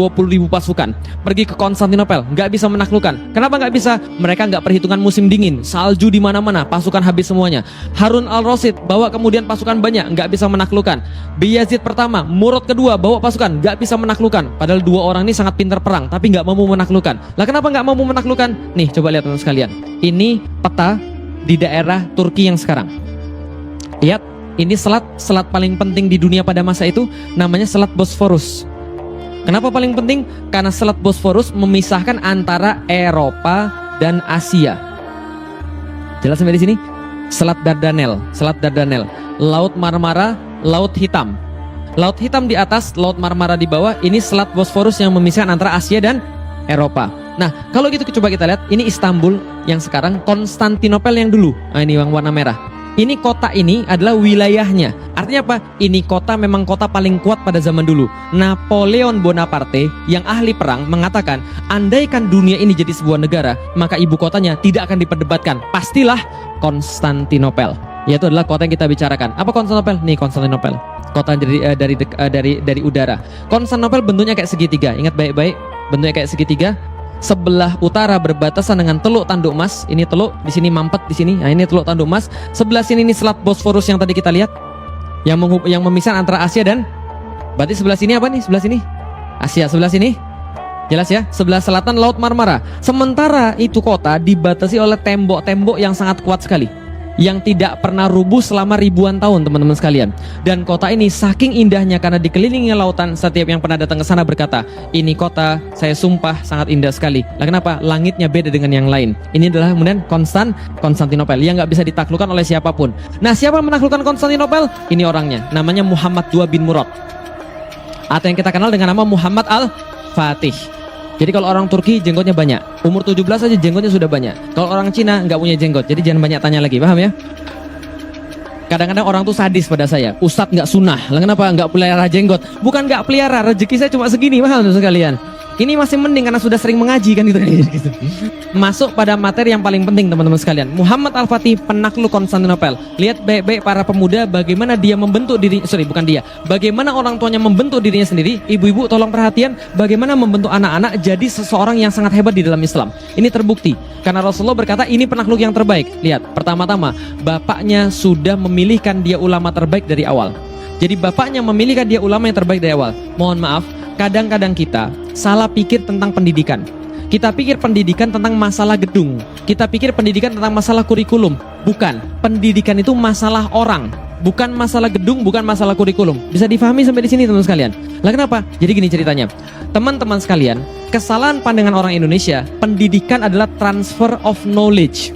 pasukan pergi ke Konstantinopel, nggak bisa menaklukkan. Kenapa nggak bisa? Mereka nggak perhitungan musim dingin, salju di mana-mana, pasukan habis semuanya. Harun al-Rasyid bawa kemudian pasukan banyak, nggak bisa menaklukkan. Bayazid pertama, Murad kedua bawa pasukan, nggak bisa menaklukkan. Padahal dua orang ini sangat pintar perang, tapi nggak mampu menaklukkan. Lah kenapa nggak mampu menaklukkan? Nih coba lihat teman sekalian. Ini peta di daerah Turki yang sekarang. Lihat, ini selat paling penting di dunia pada masa itu, namanya Selat Bosforus. Kenapa paling penting? Karena Selat Bosforus memisahkan antara Eropa dan Asia. Jelas sampai di sini? Selat Dardanel, Laut Marmara, Laut Hitam. Laut Hitam di atas, Laut Marmara di bawah. Ini Selat Bosforus yang memisahkan antara Asia dan Eropa. Nah, kalau gitu coba kita lihat, ini Istanbul yang sekarang, Konstantinopel yang dulu. Nah, ini yang warna merah. Ini kota ini adalah wilayahnya. Artinya apa? Ini kota memang kota paling kuat pada zaman dulu. Napoleon Bonaparte yang ahli perang mengatakan, andaikan dunia ini jadi sebuah negara, maka ibu kotanya tidak akan diperdebatkan. Pastilah Konstantinopel. Yaitu adalah kota yang kita bicarakan. Apa Konstantinopel? Nih Konstantinopel. Kota dari udara. Konstantinopel bentuknya kayak segitiga. Ingat baik-baik, bentuknya kayak segitiga. Sebelah utara berbatasan dengan Teluk Tanduk Mas. Ini teluk, di sini mampet di sini. Nah, ini Teluk Tanduk Mas. Sebelah sini ini Selat Bosforus yang tadi kita lihat, yang memisahkan antara Asia dan, berarti sebelah sini apa nih? Sebelah sini Asia, sebelah sini jelas ya. Sebelah selatan Laut Marmara. Sementara itu kota dibatasi oleh tembok-tembok yang sangat kuat sekali, yang tidak pernah rubuh selama ribuan tahun, teman-teman sekalian. Dan kota ini saking indahnya karena dikelilingi lautan. Setiap yang pernah datang ke sana berkata, ini kota saya sumpah sangat indah sekali. Lah kenapa? Langitnya beda dengan yang lain. Ini adalah kemudian Konstantinopel yang nggak bisa ditaklukkan oleh siapapun. Nah, siapa yang menaklukkan Konstantinopel? Ini orangnya, namanya Muhammad II bin Murad, atau yang kita kenal dengan nama Muhammad Al-Fatih. Jadi kalau orang Turki jenggotnya banyak, umur 17 aja jenggotnya sudah banyak. Kalau orang Cina nggak punya jenggot, jadi jangan banyak tanya lagi, paham ya? Kadang-kadang orang tuh sadis pada saya, Ustadz nggak sunnah, lah kenapa nggak pelihara jenggot? Bukan nggak pelihara, rezeki saya cuma segini, paham tuh sekalian. Ini masih mending karena sudah sering mengaji kan gitu. Masuk pada materi yang paling penting, teman-teman sekalian. Muhammad Al-Fatih penakluk Konstantinopel. Lihat baik-baik para pemuda bagaimana dia membentuk diri, bagaimana orang tuanya membentuk dirinya sendiri. Ibu-ibu tolong perhatian bagaimana membentuk anak-anak jadi seseorang yang sangat hebat di dalam Islam. Ini terbukti karena Rasulullah berkata ini penakluk yang terbaik. Lihat, pertama-tama bapaknya sudah memilihkan dia ulama terbaik dari awal. Jadi bapaknya memilihkan dia ulama yang terbaik dari awal. Mohon maaf, kadang-kadang kita salah pikir tentang pendidikan. Kita pikir pendidikan tentang masalah gedung. Kita pikir pendidikan tentang masalah kurikulum. Bukan, pendidikan itu masalah orang, bukan masalah gedung, bukan masalah kurikulum. Bisa difahami sampai di sini, teman sekalian? Lah kenapa? Jadi gini ceritanya. Teman-teman sekalian, kesalahan pandangan orang Indonesia, pendidikan adalah transfer of knowledge.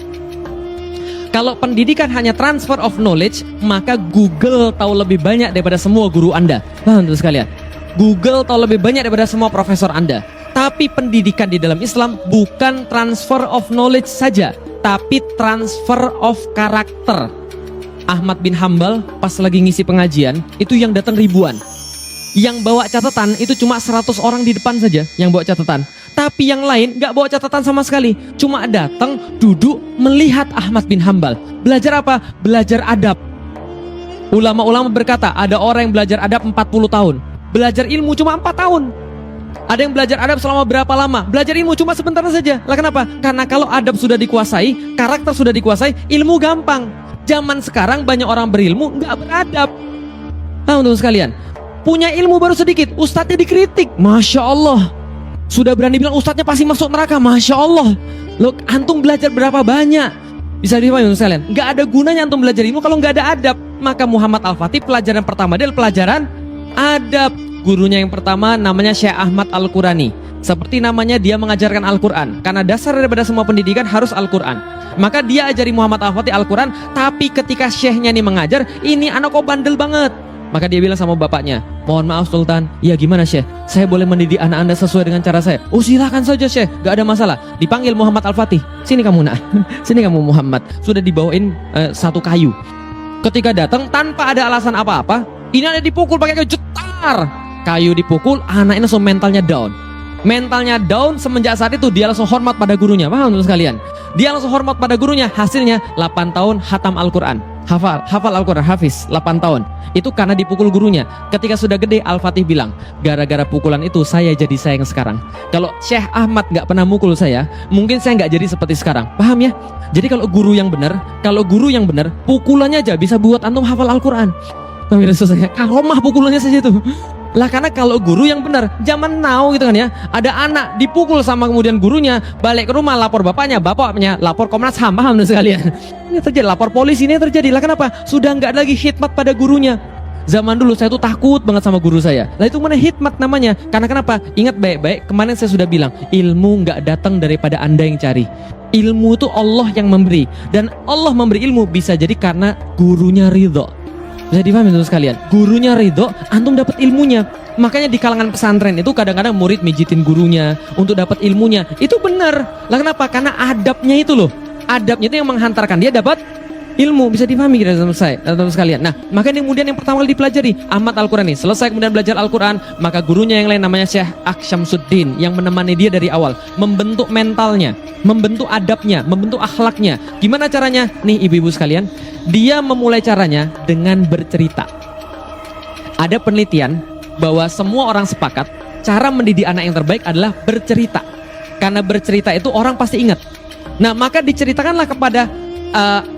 Kalau pendidikan hanya transfer of knowledge, maka Google tahu lebih banyak daripada semua guru Anda. Paham teman sekalian? Google tahu lebih banyak daripada semua profesor Anda. Tapi pendidikan di dalam Islam bukan transfer of knowledge saja, tapi transfer of karakter. Ahmad bin Hambal pas lagi ngisi pengajian, itu yang datang ribuan. Yang bawa catatan itu cuma 100 orang di depan saja yang bawa catatan. Tapi yang lain gak bawa catatan sama sekali. Cuma datang, duduk, melihat Ahmad bin Hambal. Belajar apa? Belajar adab. Ulama-ulama berkata, ada orang yang belajar adab 40 tahun. Belajar ilmu cuma 4 tahun. Ada yang belajar adab selama berapa lama? Belajar ilmu cuma sebentar saja. Lah kenapa? Karena kalau adab sudah dikuasai, karakter sudah dikuasai, ilmu gampang. Zaman sekarang banyak orang berilmu nggak beradab. Nah, untuk sekalian, punya ilmu baru sedikit, ustadznya dikritik. Masya Allah. Sudah berani bilang ustadznya pasti masuk neraka. Masya Allah. Loh, antum belajar berapa banyak? Bisa dipahami untuk sekalian. Nggak ada gunanya antum belajar ilmu kalau nggak ada adab. Maka Muhammad Al-Fatih pelajaran pertama dia pelajaran adab. Gurunya yang pertama namanya Syekh Ahmad Al-Qurani. Seperti namanya, dia mengajarkan Al-Quran. Karena dasar daripada semua pendidikan harus Al-Quran. Maka dia ajari Muhammad Al-Fatih Al-Quran. Tapi ketika syekhnya ini mengajar, ini anak kok bandel banget. Maka dia bilang sama bapaknya, mohon maaf Sultan, ya gimana Syekh? Saya boleh mendidik anak anda sesuai dengan cara saya? Oh silakan saja Syekh, gak ada masalah. Dipanggil Muhammad Al-Fatih. Sini kamu nak, sini kamu Muhammad. Sudah dibawain satu kayu. Ketika datang tanpa ada alasan apa-apa, ini ada dipukul pakai kayu, jetar. Kayu dipukul, anak ini langsung mentalnya down. Mentalnya down, semenjak saat itu dia langsung hormat pada gurunya. Paham teman sekalian? Dia langsung hormat pada gurunya. Hasilnya 8 tahun hatam Al-Quran. Hafal Al-Quran, hafiz 8 tahun. Itu karena dipukul gurunya. Ketika sudah gede, Al-Fatih bilang, gara-gara pukulan itu saya jadi sayang sekarang. Kalau Syekh Ahmad gak pernah mukul saya, mungkin saya gak jadi seperti sekarang. Paham ya? Jadi kalau guru yang benar, pukulannya aja bisa buat antum hafal Al-Quran. Pemirsa saya, karomah pukulannya saja itu. Lah karena kalau guru yang benar, zaman now gitu kan ya, ada anak dipukul sama kemudian gurunya, balik ke rumah lapor bapaknya lapor Komnas HAM, paham sekalian. Ini terjadi, lapor polisi, ini terjadi. Lah kenapa? Sudah nggak lagi khidmat pada gurunya. Zaman dulu saya tuh takut banget sama guru saya. Lah itu mana khidmat namanya? Karena kenapa? Ingat baik-baik, kemarin saya sudah bilang, ilmu nggak datang daripada Anda yang cari. Ilmu itu Allah yang memberi, dan Allah memberi ilmu bisa jadi karena gurunya ridho. Bisa dipahami teman sekalian, gurunya ridho, antum dapat ilmunya. Makanya di kalangan pesantren itu kadang-kadang murid mijitin gurunya untuk dapat ilmunya. Itu benar. Lah kenapa? Karena adabnya itu loh. Adabnya itu yang menghantarkan dia dapat ilmu. Bisa dipahami kita teman sekalian. Nah, makanya kemudian yang pertama kali dipelajari Ahmad Al-Qurani. Selesai kemudian belajar Al-Quran, maka gurunya yang lain namanya Syekh Aksyamsuddin yang menemani dia dari awal, membentuk mentalnya, membentuk adabnya, membentuk akhlaknya. Gimana caranya? Nih ibu-ibu sekalian, dia memulai caranya dengan bercerita. Ada penelitian bahwa semua orang sepakat cara mendidik anak yang terbaik adalah bercerita. Karena bercerita itu orang pasti ingat. Nah, maka diceritakanlah kepada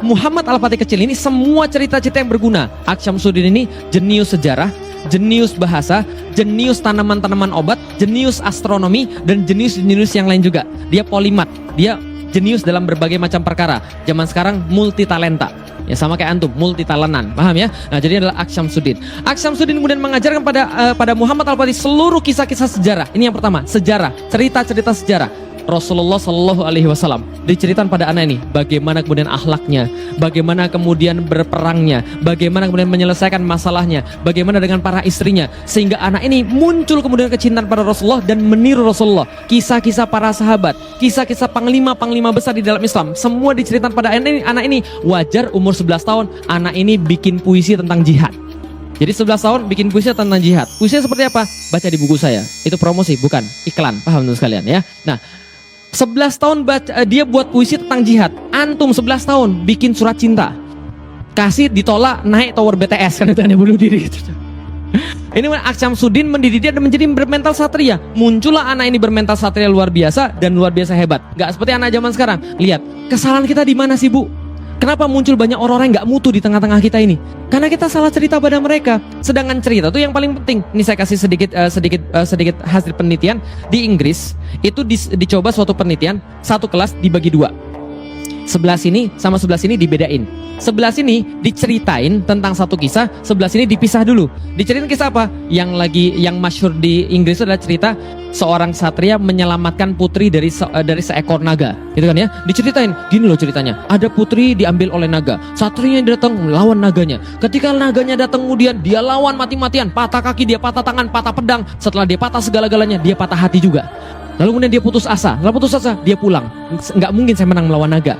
Muhammad Al-Fatih kecil ini semua cerita-cerita yang berguna. Aksyamsuddin ini jenius sejarah, jenius bahasa, jenius tanaman-tanaman obat, jenius astronomi, dan jenius-jenius yang lain juga. Dia polimat, dia jenius dalam berbagai macam perkara. Zaman sekarang multi talenta. Ya sama kayak antum, multi talentan. Paham ya? Nah, jadi adalah Aksyamsuddin. Aksyamsuddin kemudian mengajarkan pada Muhammad Al-Fatih seluruh kisah-kisah sejarah. Ini yang pertama, sejarah, cerita-cerita sejarah. Rasulullah Shallallahu Alaihi Wasallam diceritakan pada anak ini bagaimana kemudian akhlaknya, bagaimana kemudian berperangnya, bagaimana kemudian menyelesaikan masalahnya, bagaimana dengan para istrinya, sehingga anak ini muncul kemudian kecintaan pada Rasulullah dan meniru Rasulullah. Kisah-kisah para sahabat, kisah-kisah panglima-panglima besar di dalam Islam, semua diceritakan pada anak ini. Wajar umur 11 tahun anak ini bikin puisi tentang jihad. Jadi 11 tahun bikin puisi tentang jihad. Puisinya seperti apa? Baca di buku saya. Itu promosi, bukan iklan. Paham teman sekalian ya? Nah, 11 tahun dia buat puisi tentang jihad. Antum 11 tahun bikin surat cinta, kasih ditolak, naik tower BTS kan, itu hanya bunuh diri gitu. Ini Aksyamsuddin mendidik dia dan menjadi bermental satria. Muncullah anak ini bermental satria luar biasa dan luar biasa hebat. Gak seperti anak zaman sekarang. Lihat, kesalahan kita di mana sih, Bu? Kenapa muncul banyak orang-orang yang gak mutu di tengah-tengah kita ini? Karena kita salah cerita pada mereka. Sedangkan cerita itu yang paling penting. Ini saya kasih sedikit hasil penelitian. Di Inggris itu dicoba suatu penelitian, satu kelas dibagi dua. Sebelah sini sama sebelah sini dibedain. Sebelah sini diceritain tentang satu kisah, sebelah sini dipisah dulu. Diceritain kisah apa? Yang masyhur di Inggris itu adalah cerita seorang satria menyelamatkan putri dari seekor naga. Gitu kan ya? Diceritain, gini loh ceritanya. Ada putri diambil oleh naga. Satrianya datang melawan naganya. Ketika naganya datang kemudian dia lawan mati-matian, patah kaki dia, patah tangan, patah pedang. Setelah dia patah segala-galanya, dia patah hati juga. Lalu kemudian dia putus asa. Lalu putus asa, dia pulang. Nggak mungkin saya menang melawan naga.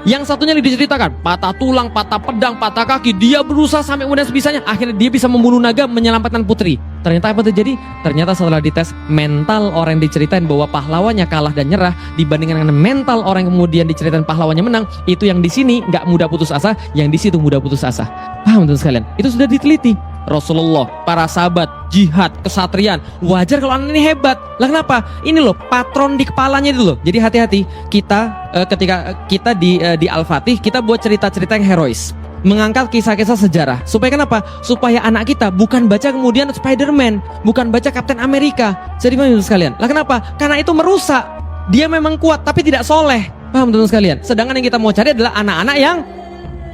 Yang satunya diceritakan, patah tulang, patah pedang, patah kaki. Dia berusaha sampai kemudian sebisanya. Akhirnya dia bisa membunuh naga, menyelamatkan putri. Ternyata apa terjadi? Ternyata setelah dites, mental orang yang diceritain bahwa pahlawannya kalah dan nyerah dibandingkan dengan mental orang yang kemudian diceritain pahlawannya menang. Itu yang di sini nggak mudah putus asa, yang di situ mudah putus asa. Paham teman sekalian? Itu sudah diteliti. Rasulullah, para sahabat, jihad, kesatrian. Wajar kalau anak ini hebat. Lah kenapa? Ini loh patron di kepalanya itu loh. Jadi hati-hati. Kita ketika kita di Al-Fatih, kita buat cerita-cerita yang herois, mengangkat kisah-kisah sejarah. Supaya kenapa? Supaya anak kita bukan baca kemudian Spider-Man, bukan baca Captain America. Jadi teman-teman sekalian. Lah kenapa? Karena itu merusak. Dia memang kuat tapi tidak soleh. Paham teman-teman sekalian? Sedangkan yang kita mau cari adalah anak-anak yang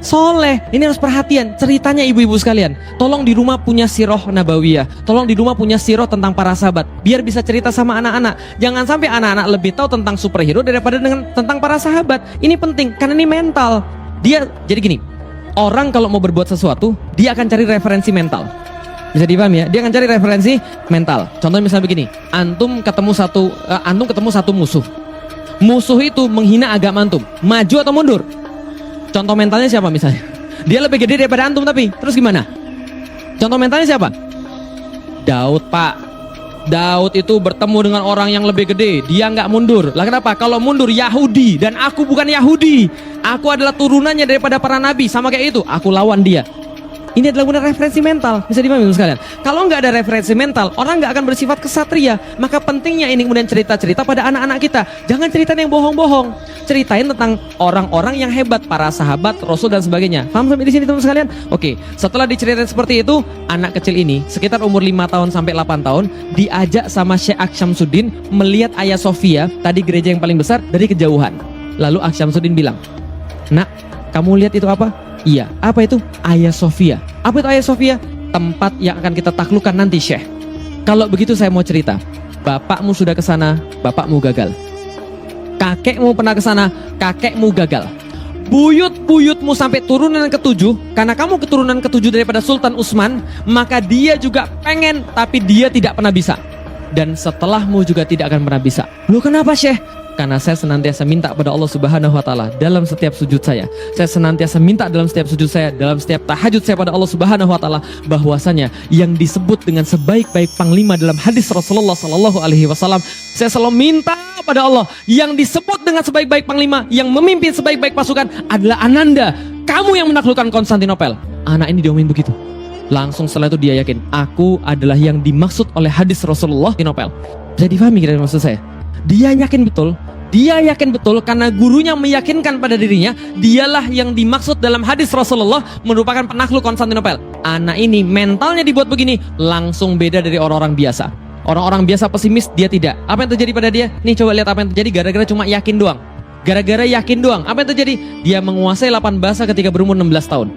soleh. Ini harus perhatian. Ceritanya ibu-ibu sekalian, tolong di rumah punya sirah nabawiyah. Tolong di rumah punya sirah tentang para sahabat, biar bisa cerita sama anak-anak. Jangan sampai anak-anak lebih tahu tentang superhero daripada tentang para sahabat. Ini penting, karena ini mental. Dia, jadi gini, orang kalau mau berbuat sesuatu, dia akan cari referensi mental. Bisa dipahami ya? Dia akan cari referensi mental. Contohnya misalnya begini, antum ketemu satu musuh. Musuh itu menghina agama antum. Maju atau mundur? Contoh mentalnya siapa misalnya? Dia lebih gede daripada antum tapi terus gimana? Contoh mentalnya siapa? Daud, Pak. Daud itu bertemu dengan orang yang lebih gede, dia nggak mundur. Lah kenapa? Kalau mundur Yahudi, dan aku bukan Yahudi. Aku adalah turunannya daripada para nabi, sama kayak itu. Aku lawan dia. Ini adalah benar referensi mental. Bisa dipahami sekalian. Kalau nggak ada referensi mental, orang nggak akan bersifat kesatria. Maka pentingnya ini kemudian cerita-cerita pada anak-anak kita. Jangan cerita yang bohong-bohong. Ceritain tentang orang-orang yang hebat, para sahabat, Rasul dan sebagainya. Paham sampai di sini teman sekalian? Oke. Setelah diceritain seperti itu, anak kecil ini sekitar umur 5 tahun sampai 8 tahun diajak sama Syekh Aksyamsuddin melihat Hagia Sophia, tadi gereja yang paling besar, dari kejauhan. Lalu Aksyamsuddin bilang, "Nak, kamu lihat itu apa?" "Iya." "Apa itu?" "Hagia Sophia." "Apa itu Hagia Sophia?" "Tempat yang akan kita taklukkan nanti, Syekh." "Kalau begitu saya mau cerita. Bapakmu sudah ke sana, bapakmu gagal. Kakekmu pernah ke sana, kakekmu gagal. Buyut-buyutmu sampai turunan ke-7, karena kamu keturunan ke-7 daripada Sultan Utsman, maka dia juga pengen tapi dia tidak pernah bisa. Dan setelahmu juga tidak akan pernah bisa." "Loh kenapa, Syekh?" "Karena saya senantiasa minta pada Allah Subhanahu wa Ta'ala dalam setiap sujud saya. Saya senantiasa minta dalam setiap sujud saya, dalam setiap tahajud saya pada Allah Subhanahu wa Ta'ala, bahwasanya yang disebut dengan sebaik-baik panglima dalam hadis Rasulullah sallallahu alaihi wasallam, saya selalu minta pada Allah yang disebut dengan sebaik-baik panglima, yang memimpin sebaik-baik pasukan adalah Ananda. Kamu yang menaklukkan Konstantinopel." Anak ini diomongin begitu. Langsung setelah itu dia yakin, aku adalah yang dimaksud oleh hadis Rasulullah di Nopel. Bisa difahami kira-kira maksud saya? Dia yakin betul karena gurunya meyakinkan pada dirinya, dialah yang dimaksud dalam hadis Rasulullah merupakan penakluk Konstantinopel. Anak ini mentalnya dibuat begini, langsung beda dari orang-orang biasa. Orang-orang biasa pesimis, dia tidak. Apa yang terjadi pada dia? Nih coba lihat apa yang terjadi gara-gara cuma yakin doang. Gara-gara yakin doang. Apa yang terjadi? Dia menguasai 8 bahasa ketika berumur 16 tahun.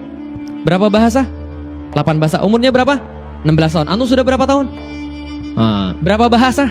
Berapa bahasa? 8 bahasa. Umurnya berapa? 16 tahun. Antum sudah berapa tahun? Berapa bahasa?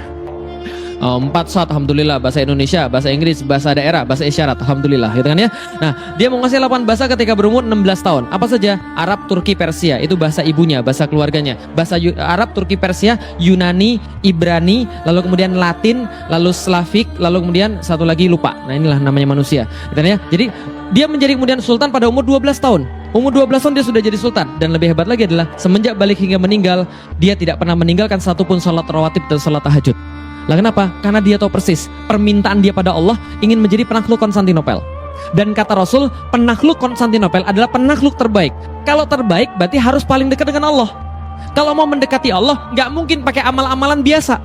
4 saat, alhamdulillah. Bahasa Indonesia, bahasa Inggris, bahasa daerah, bahasa isyarat, alhamdulillah, gitu kan ya. Nah, dia menguasai 8 bahasa ketika berumur 16 tahun. Apa saja? Arab, Turki, Persia, itu bahasa ibunya, bahasa keluarganya. Bahasa Arab, Turki, Persia, Yunani, Ibrani, lalu kemudian Latin, lalu Slavik, lalu kemudian satu lagi lupa. Nah, inilah namanya manusia, gitu kan ya. Jadi dia menjadi kemudian sultan pada umur 12 tahun. Umur 12 tahun dia sudah jadi sultan. Dan lebih hebat lagi adalah semenjak balik hingga meninggal, dia tidak pernah meninggalkan satupun sholat rawatib dan sholat tahajud. Lah kenapa? Karena dia tahu persis permintaan dia pada Allah ingin menjadi penakluk Konstantinopel. Dan kata Rasul, penakluk Konstantinopel adalah penakluk terbaik. Kalau terbaik berarti harus paling dekat dengan Allah. Kalau mau mendekati Allah, nggak mungkin pakai amal-amalan biasa.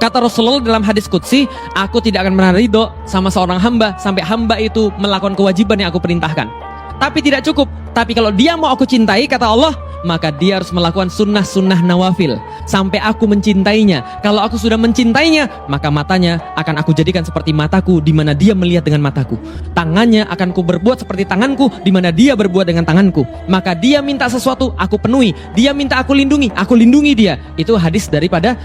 Kata Rasulullah dalam hadis qudsi, aku tidak akan pernah ridho sama seorang hamba sampai hamba itu melakukan kewajiban yang aku perintahkan. Tapi tidak cukup. Tapi kalau dia mau aku cintai, kata Allah, maka dia harus melakukan sunnah-sunnah nawafil sampai aku mencintainya. Kalau aku sudah mencintainya, maka matanya akan aku jadikan seperti mataku di mana dia melihat dengan mataku. Tangannya akan ku berbuat seperti tanganku di mana dia berbuat dengan tanganku. Maka dia minta sesuatu, aku penuhi. Dia minta aku lindungi dia. Itu hadis daripada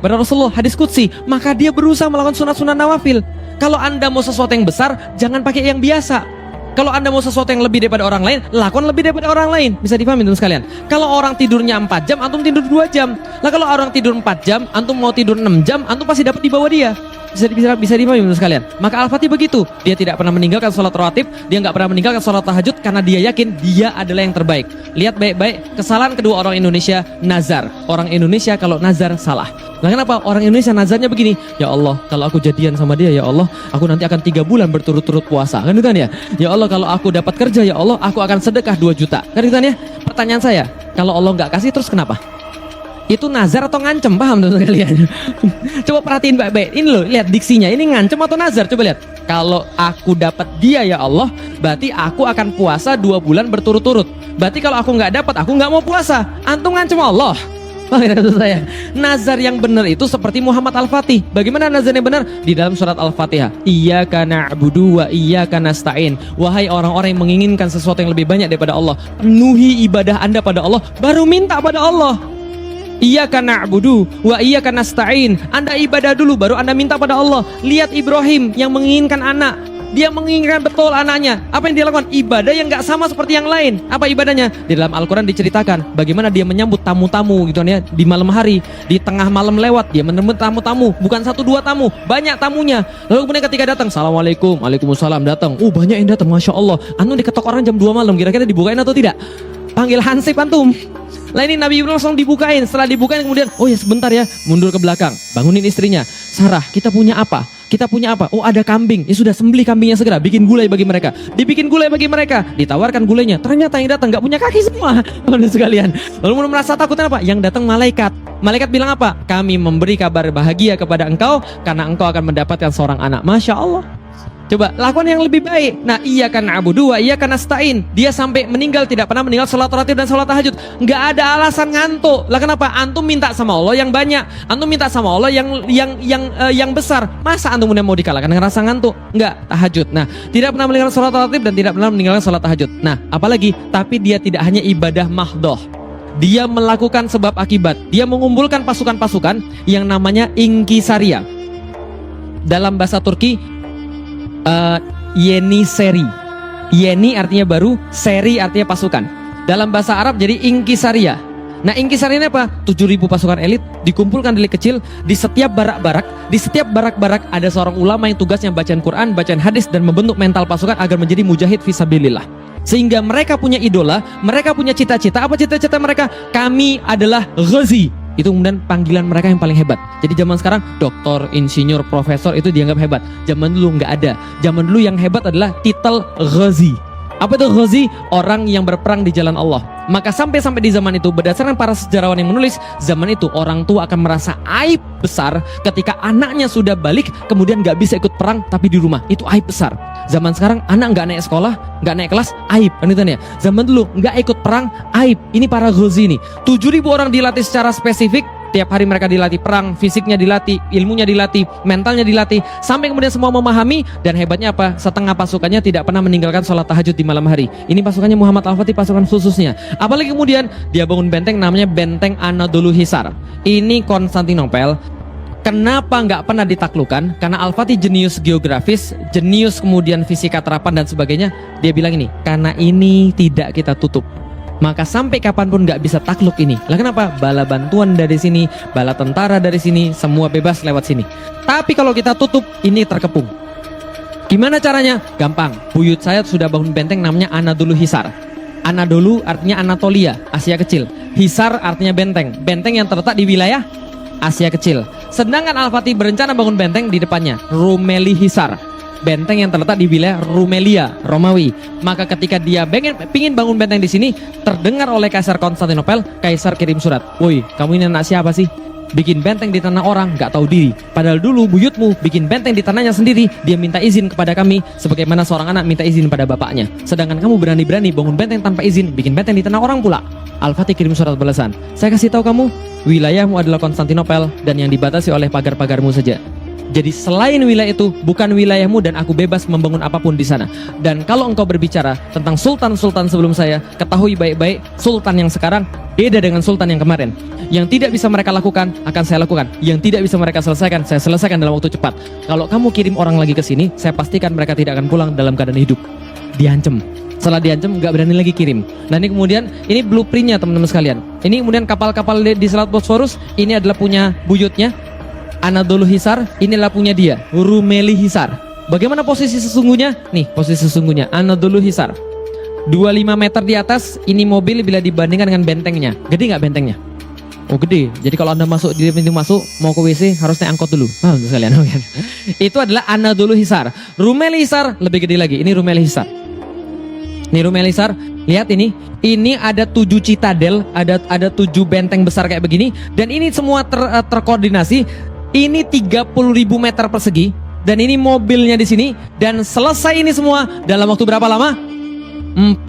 Rasulullah, hadis qudsi. Maka dia berusaha melakukan sunnah-sunnah nawafil. Kalau Anda mau sesuatu yang besar, jangan pakai yang biasa. Kalau Anda mau sesuatu yang lebih daripada orang lain, lakukan lebih daripada orang lain. Bisa dipahami teman sekalian. Kalau orang tidurnya 4 jam, antum tidur 2 jam. Lah kalau orang tidur 4 jam, antum mau tidur 6 jam, antum pasti dapat di bawah dia. Bisa dipahami teman sekalian. Maka Al-Fatih begitu. Dia tidak pernah meninggalkan sholat rawatib, dia nggak pernah meninggalkan sholat tahajud karena dia yakin dia adalah yang terbaik. Lihat baik-baik kesalahan kedua orang Indonesia, nazar. Orang Indonesia kalau nazar salah. Nah kenapa? Orang Indonesia nazarnya begini, ya Allah kalau aku jadian sama dia, ya Allah aku nanti akan 3 bulan berturut-turut puasa, kan itu kan ya? Ya Allah kalau aku dapat kerja, ya Allah aku akan sedekah 2 juta, kan itu kan ya? Pertanyaan saya, kalau Allah nggak kasih terus kenapa? Itu nazar atau ngancem, paham teman kalian? Coba perhatiin baik-baik, ini loh, lihat diksinya, ini ngancem atau nazar, coba lihat. Kalau aku dapat dia ya Allah, berarti aku akan puasa 2 bulan berturut-turut. Berarti kalau aku nggak dapat, aku nggak mau puasa. Antum ngancem Allah. Oh, saya. Nazar yang benar itu seperti Muhammad Al-Fatih. Bagaimana nazarnya benar? Di dalam surat Al-Fatihah. Iyyaka na'budu wa iyyaka nasta'in. Wahai orang-orang yang menginginkan sesuatu yang lebih banyak daripada Allah, penuhi ibadah Anda pada Allah, baru minta pada Allah. Iyyaka na'budu wa iyyaka nasta'in. Anda ibadah dulu baru Anda minta pada Allah. Lihat Ibrahim yang menginginkan anak. Dia menginginkan betul anaknya. Apa yang dia lakukan? Ibadah yang gak sama seperti yang lain. Apa ibadahnya? Di dalam Al-Quran diceritakan bagaimana dia menyambut tamu-tamu gitu ya, di malam hari, di tengah malam lewat, dia menyambut tamu-tamu, bukan 1-2 tamu, banyak tamunya. Lalu kemudian ketika datang, Assalamualaikum, Waalaikumsalam, datang. Banyak yang datang, Masya Allah. Antum diketok orang jam 2 malam, kira-kira dibukain atau tidak? Panggil hansip antum. Lah ini Nabi Ibrahim langsung dibukain. Setelah dibukain kemudian, oh ya sebentar ya, mundur ke belakang, bangunin istrinya. Sarah, kita punya apa? Kita punya apa? Oh ada kambing. Ya sudah, sembelih kambingnya segera. Bikin gulai bagi mereka. Dibikin gulai bagi mereka. Ditawarkan gulainya. Ternyata yang datang nggak punya kaki semua. Teman sekalian. Lalu merasa takut apa? Yang datang malaikat. Malaikat bilang apa? Kami memberi kabar bahagia kepada engkau karena engkau akan mendapatkan seorang anak. Masya Allah. Coba lakukan yang lebih baik. Nah, iyyaka na'budu wa iyyaka nasta'in. Dia sampai meninggal tidak pernah meninggal sholat rawatib dan sholat tahajud. Nggak ada alasan ngantuk. Lah kenapa? Antum minta sama Allah yang banyak. Antum minta sama Allah yang besar. Masa antum mau dikalahkan dengan rasa ngantuk? Nggak, tahajud. Nah, tidak pernah meninggalkan sholat rawatib dan tidak pernah meninggalkan sholat tahajud. Nah, apalagi? Tapi dia tidak hanya ibadah mahdoh. Dia melakukan sebab akibat. Dia mengumpulkan pasukan-pasukan yang namanya Inkisaria. Dalam bahasa Turki Yeni Seri. Yeni artinya baru, Seri artinya pasukan. Dalam bahasa Arab jadi Inkisaria. Nah Inkisaria ini apa? 7.000 pasukan elit dikumpulkan dari kecil. Di setiap barak-barak ada seorang ulama yang tugasnya bacaan Quran, bacaan hadis dan membentuk mental pasukan agar menjadi mujahid fisabilillah. Sehingga mereka punya idola, mereka punya cita-cita. Apa cita-cita mereka? Kami adalah Ghazi. Itu kemudian panggilan mereka yang paling hebat. Jadi zaman sekarang doktor, insinyur, profesor itu dianggap hebat. Zaman dulu nggak ada. Zaman dulu yang hebat adalah titel Ghazi. Apa itu Ghazi? Orang yang berperang di jalan Allah. Maka sampai di zaman itu, berdasarkan para sejarawan yang menulis, zaman itu orang tua akan merasa aib besar ketika anaknya sudah balik kemudian nggak bisa ikut perang tapi di rumah. Itu aib besar. Zaman sekarang anak nggak naik sekolah, nggak naik kelas, aib, kan itu ya. Zaman dulu nggak ikut perang, aib. Ini para Ghazi ini. 7.000 orang dilatih secara spesifik. Tiap hari mereka dilatih perang, fisiknya dilatih, ilmunya dilatih, mentalnya dilatih, sampai kemudian semua memahami. Dan hebatnya apa? Setengah pasukannya tidak pernah meninggalkan sholat tahajud di malam hari. Ini pasukannya Muhammad Al-Fatih, pasukan khususnya. Apalagi kemudian dia bangun benteng namanya Benteng Anadolu Hisar. Ini Konstantinopel. Kenapa nggak pernah ditaklukkan? Karena Al-Fatih jenius geografis, jenius kemudian fisika terapan dan sebagainya. Dia bilang ini, karena ini tidak kita tutup, maka sampai kapanpun nggak bisa takluk ini. Lah kenapa? Bala bantuan dari sini, bala tentara dari sini, semua bebas lewat sini. Tapi kalau kita tutup, ini terkepung. Gimana caranya? Gampang. Buyut saya sudah bangun benteng namanya Anadolu Hisar. Anadolu artinya Anatolia, Asia Kecil. Hisar artinya benteng. Benteng yang terletak di wilayah Asia Kecil. Sedangkan Al-Fatih berencana bangun benteng di depannya, Rumeli Hisar. Benteng yang terletak di wilayah Rumelia, Romawi. Maka ketika dia pingin bangun benteng di sini, terdengar oleh Kaisar Konstantinopel, Kaisar kirim surat. Woi, kamu ini anak siapa sih? bikin benteng di tanah orang, nggak tahu diri. Padahal dulu buyutmu bikin benteng di tanahnya sendiri, dia minta izin kepada kami, sebagaimana seorang anak minta izin pada bapaknya. Sedangkan kamu berani-berani bangun benteng tanpa izin, bikin benteng di tanah orang pula. Al-Fatih kirim surat balasan. Saya kasih tahu kamu, wilayahmu adalah Konstantinopel dan yang dibatasi oleh pagar-pagarmu saja. Jadi selain wilayah itu bukan wilayahmu dan aku bebas membangun apapun di sana. Dan kalau engkau berbicara tentang sultan-sultan sebelum saya, ketahui baik-baik sultan yang sekarang beda dengan sultan yang kemarin. Yang tidak bisa mereka lakukan akan saya lakukan. Yang tidak bisa mereka selesaikan, saya selesaikan dalam waktu cepat. Kalau kamu kirim orang lagi ke sini, saya pastikan mereka tidak akan pulang dalam keadaan hidup. Diancam. Setelah diancam nggak berani lagi kirim. Nah ini kemudian ini blueprintnya teman-teman sekalian. Ini kemudian kapal-kapal di Selat Bosforus ini adalah punya buyutnya. Anadolu Hisar, inilah punya dia, Rumeli Hisar. Bagaimana posisi sesungguhnya? Nih, posisi sesungguhnya Anadolu Hisar. 25 meter di atas, ini mobil bila dibandingkan dengan bentengnya. Gede nggak bentengnya? Oh gede. Jadi kalau Anda masuk di pintu masuk, mau ke WC harus naik angkot dulu. Untuk sekalian. Itu adalah Anadolu Hisar. Rumeli Hisar lebih gede lagi. Ini Rumeli Hisar. Ini Rumeli Hisar. Lihat ini. Ini ada 7 citadel, ada 7 benteng besar kayak begini, dan ini semua terkoordinasi. Ini 30.000 meter persegi dan ini mobilnya di sini, dan selesai ini semua dalam waktu berapa lama? 4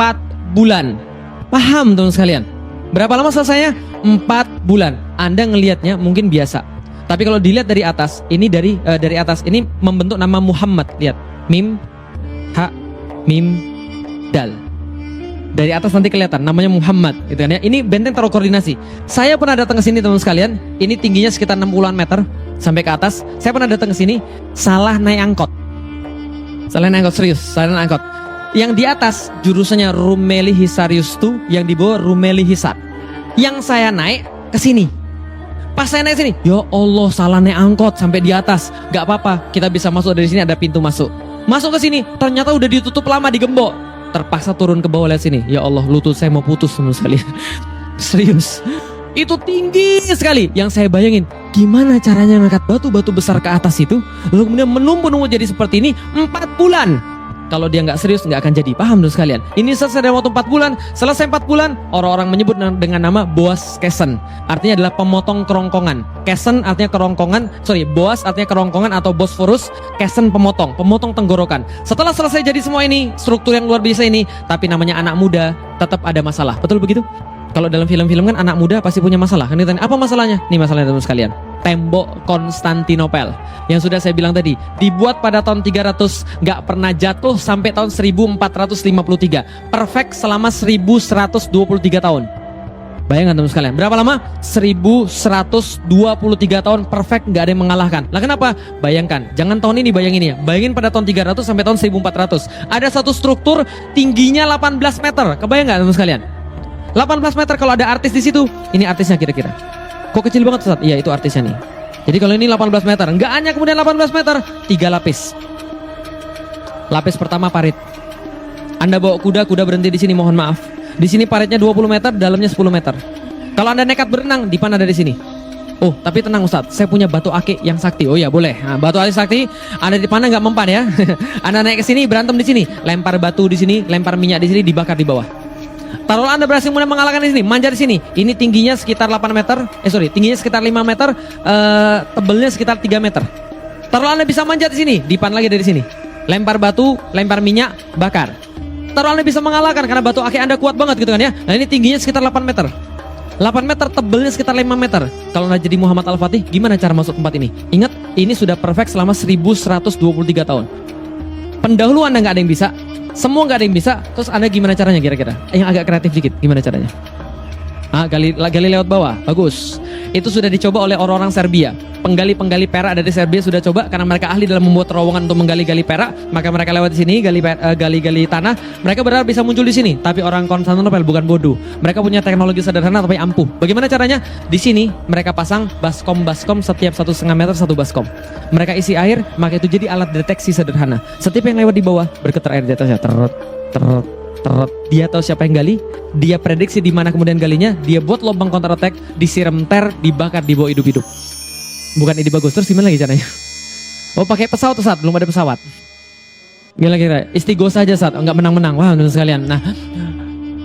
bulan. Paham teman sekalian? Berapa lama selesainya? 4 bulan. Anda ngelihatnya mungkin biasa, tapi kalau dilihat dari atas, ini dari atas ini membentuk nama Muhammad. Lihat, mim, ha, mim, dal. Dari atas nanti kelihatan namanya Muhammad, gitu kan ya. Ini benteng terkoordinasi. Saya pernah datang ke sini teman sekalian. Ini tingginya sekitar 60-an meter sampai ke atas. Saya pernah datang ke sini, salah naik angkot. Salah naik angkot, serius, salah naik angkot. Yang di atas jurusannya Rumeli Hisarius tuh, yang di bawah Rumeli Hisar. Yang saya naik ke sini. Pas saya naik sini, ya Allah, salah naik angkot sampai di atas. Gak apa-apa, kita bisa masuk dari sini, ada pintu masuk. Masuk ke sini, ternyata udah ditutup lama, digembok. Terpaksa turun ke bawah, lihat sini. Ya Allah, lutut saya mau putus sama sekali. Serius. Itu tinggi sekali. Yang saya bayangin, gimana caranya ngangkat batu-batu besar ke atas itu, lalu kemudian menumpuk-numpuk jadi seperti ini 4 bulan. Kalau dia nggak serius nggak akan jadi. Paham tuh sekalian? Ini selesai dalam waktu 4 bulan. Selesai 4 bulan, orang-orang menyebut dengan nama Boas Kesen. Artinya adalah pemotong kerongkongan. Kesen artinya kerongkongan. Boas artinya kerongkongan atau Bosforus. Kesen pemotong tenggorokan. Setelah selesai jadi semua ini, struktur yang luar biasa ini, tapi namanya anak muda, tetap ada masalah. Betul begitu? Kalau dalam film-film kan anak muda pasti punya masalah. Kan ditanya, apa masalahnya? Nih masalahnya teman sekalian. Tembok Konstantinopel yang sudah saya bilang tadi, dibuat pada tahun 300, nggak pernah jatuh sampai tahun 1453. Perfect selama 1123 tahun. Bayangkan teman sekalian, berapa lama? 1123 tahun perfect, nggak ada yang mengalahkan. Lah kenapa? Bayangkan, jangan tahun ini bayangin ya. Bayangin pada tahun 300 sampai tahun 1400. Ada satu struktur tingginya 18 meter. Kebayang nggak teman sekalian? 18 meter, kalau ada artis di situ, ini artisnya kira-kira. Kok kecil banget Ustaz? Iya, itu artisnya nih. Jadi kalau ini 18 meter, nggak hanya kemudian 18 meter, 3 lapis. Lapis pertama parit. Anda bawa kuda berhenti di sini, mohon maaf. Di sini paritnya 20 meter, dalamnya 10 meter. Kalau Anda nekat berenang, dipan ada di sini. Oh, tapi tenang Ustaz, saya punya batu akik yang sakti. Oh ya, boleh. Nah, batu akik sakti, Anda di mana nggak mempan ya. Anda naik ke sini, berantem di sini, lempar batu di sini, lempar minyak di sini, dibakar di bawah. Taruhlah Anda berhasil mulai mengalahkan di sini, manjat di sini. Ini tingginya sekitar 8 meter. Tingginya sekitar 5 meter, tebelnya sekitar 3 meter. Taruhlah Anda bisa manjat di sini, dipan lagi dari sini. Lempar batu, lempar minyak, bakar. Taruhlah Anda bisa mengalahkan karena batu akik Anda kuat banget gitu kan ya. Nah, ini tingginya sekitar 8 meter. 8 meter, tebelnya sekitar 5 meter. Kalau Anda jadi Muhammad Al-Fatih, gimana cara masuk tempat ini? Ingat, ini sudah perfect selama 1123 tahun. Pendahulu Anda nggak ada yang bisa. Semua nggak ada yang bisa, terus Anda gimana caranya kira-kira? Yang agak kreatif dikit, gimana caranya? Gali lewat bawah, bagus. Itu sudah dicoba oleh orang-orang Serbia. Penggali-penggali perak dari Serbia sudah coba, karena mereka ahli dalam membuat terowongan untuk menggali-gali perak, maka mereka lewat di sini, gali-gali tanah. Mereka berharap bisa muncul di sini, tapi orang Konstantinopel bukan bodoh. Mereka punya teknologi sederhana tapi ampuh. Bagaimana caranya? Di sini mereka pasang baskom setiap 1,5 meter satu baskom. Mereka isi air, maka itu jadi alat deteksi sederhana. Setiap yang lewat di bawah bergetar air di atasnya. Dia tahu siapa yang gali, dia prediksi di mana kemudian galinya, dia buat lubang counter attack, disiram ter, dibakar, dibawa hidup-hidup. Bukan ide bagus. Terus gimana lagi caranya? Oh, pakai pesawat tuh saat belum ada pesawat. Gila kira, istighosah aja saat enggak menang-menang. Wah, teman sekalian. Nah,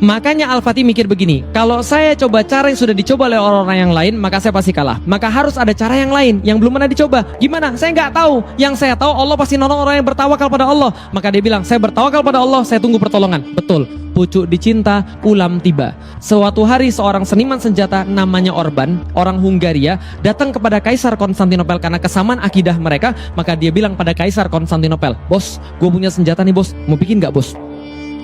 Makanya Al-Fatih mikir begini, kalau saya coba cara yang sudah dicoba oleh orang-orang yang lain, maka saya pasti kalah. Maka harus ada cara yang lain, yang belum pernah dicoba. Gimana? Saya nggak tahu. Yang saya tahu Allah pasti nolong orang yang bertawakal pada Allah. Maka dia bilang, saya bertawakal pada Allah, saya tunggu pertolongan. Betul, pucuk dicinta, ulam tiba. Suatu hari seorang seniman senjata namanya Orban, orang Hungaria, datang kepada Kaisar Konstantinopel karena kesamaan akidah mereka. Maka dia bilang pada Kaisar Konstantinopel, bos, gue punya senjata nih bos, mau bikin nggak bos?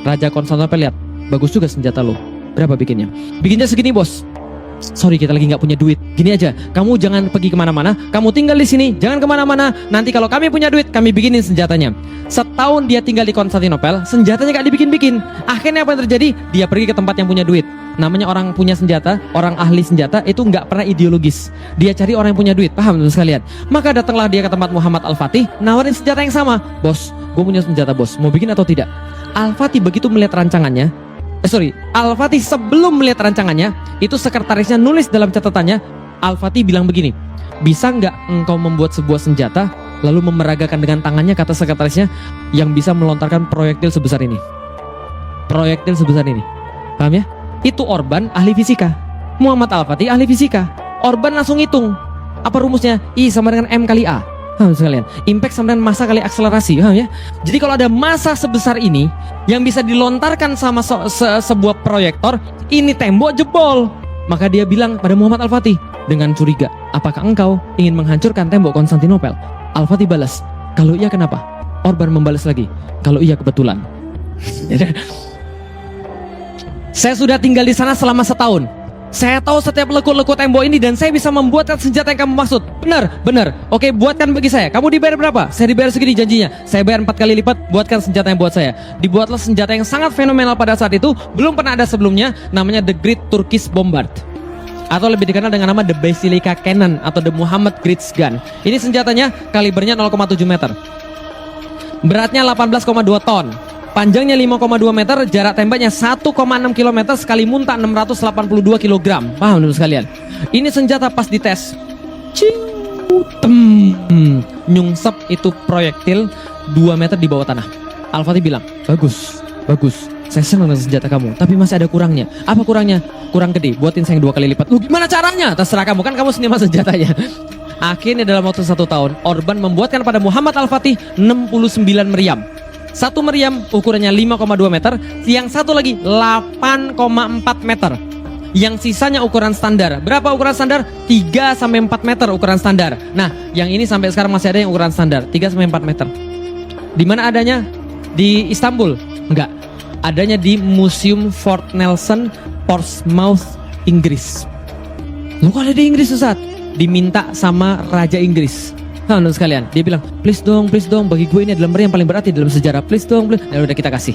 Raja Konstantinopel lihat, bagus juga senjata lo. Berapa bikinnya? Bikinnya segini bos. Sorry, kita lagi nggak punya duit. Gini aja, kamu jangan pergi kemana-mana, kamu tinggal di sini, jangan kemana-mana. Nanti kalau kami punya duit, kami bikinin senjatanya. Setahun dia tinggal di Konstantinopel, senjatanya nggak dibikin-bikin. Akhirnya apa yang terjadi? Dia pergi ke tempat yang punya duit. Namanya orang punya senjata, orang ahli senjata itu nggak pernah ideologis. Dia cari orang yang punya duit, paham teman sekalian? Maka datanglah dia ke tempat Muhammad Al-Fatih, nawarin senjata yang sama. Bos, gue punya senjata bos, mau bikin atau tidak? Al-Fatih begitu melihat rancangannya, Al-Fatih sebelum melihat rancangannya, itu sekretarisnya nulis dalam catatannya, Al-Fatih bilang begini, bisa nggak engkau membuat sebuah senjata, lalu memeragakan dengan tangannya, kata sekretarisnya, yang bisa melontarkan proyektil sebesar ini. Proyektil sebesar ini, paham ya? Itu Orban ahli fisika, Muhammad Al-Fatih ahli fisika. Orban langsung hitung, apa rumusnya? I sama dengan M kali A. Paham sekalian? Impact sama dengan massa kali akselerasi, paham ya? Jadi kalau ada massa sebesar ini yang bisa dilontarkan sama sebuah proyektor, ini tembok jebol. Maka dia bilang pada Muhammad Al-Fatih dengan curiga, apakah engkau ingin menghancurkan tembok Konstantinopel? Al-Fatih balas, kalau iya kenapa? Orban membalas lagi, kalau iya kebetulan. Saya sudah tinggal di sana selama setahun. Saya tahu setiap lekuk-lekuk tembok ini dan saya bisa membuatkan senjata yang kamu maksud. Benar, benar. Oke, buatkan bagi saya. Kamu dibayar berapa? Saya dibayar segini janjinya. Saya bayar 4 kali lipat, buatkan senjata yang buat saya. Dibuatlah senjata yang sangat fenomenal pada saat itu. Belum pernah ada sebelumnya, namanya The Great Turkish Bombard. Atau lebih dikenal dengan nama The Basilica Cannon atau The Muhammad Great Gun. Ini senjatanya kalibernya 0,7 meter. Beratnya 18,2 ton. Panjangnya 5,2 meter, jarak tembaknya 1,6 km, sekali muntah 682 kg. Paham teman sekalian? Ini senjata pas dites, nyungsep itu proyektil 2 meter di bawah tanah. Al-Fatih bilang, bagus, bagus, saya senang dengan senjata kamu, tapi masih ada kurangnya. Apa kurangnya? Kurang gede, buatin saya 2 kali lipat. Lu gimana caranya? Terserah kamu, kan kamu seniman senjatanya. Akhirnya dalam waktu 1 tahun, Orban membuatkan pada Muhammad Al-Fatih 69 meriam. Satu meriam ukurannya 5,2 meter, yang satu lagi 8,4 meter. Yang sisanya ukuran standar. Berapa ukuran standar? 3-4 meter ukuran standar. Nah, yang ini sampai sekarang masih ada yang ukuran standar 3-4 meter. Di mana adanya? Di Istanbul? Enggak. Adanya di Museum Fort Nelson, Portsmouth, Inggris. Loh, kok ada di Inggris Ustaz? Diminta sama Raja Inggris. Nah, sekalian, dia bilang, please dong, bagi gue ini adalah meriam paling berarti dalam sejarah. Please dong, please. Nah, udah kita kasih.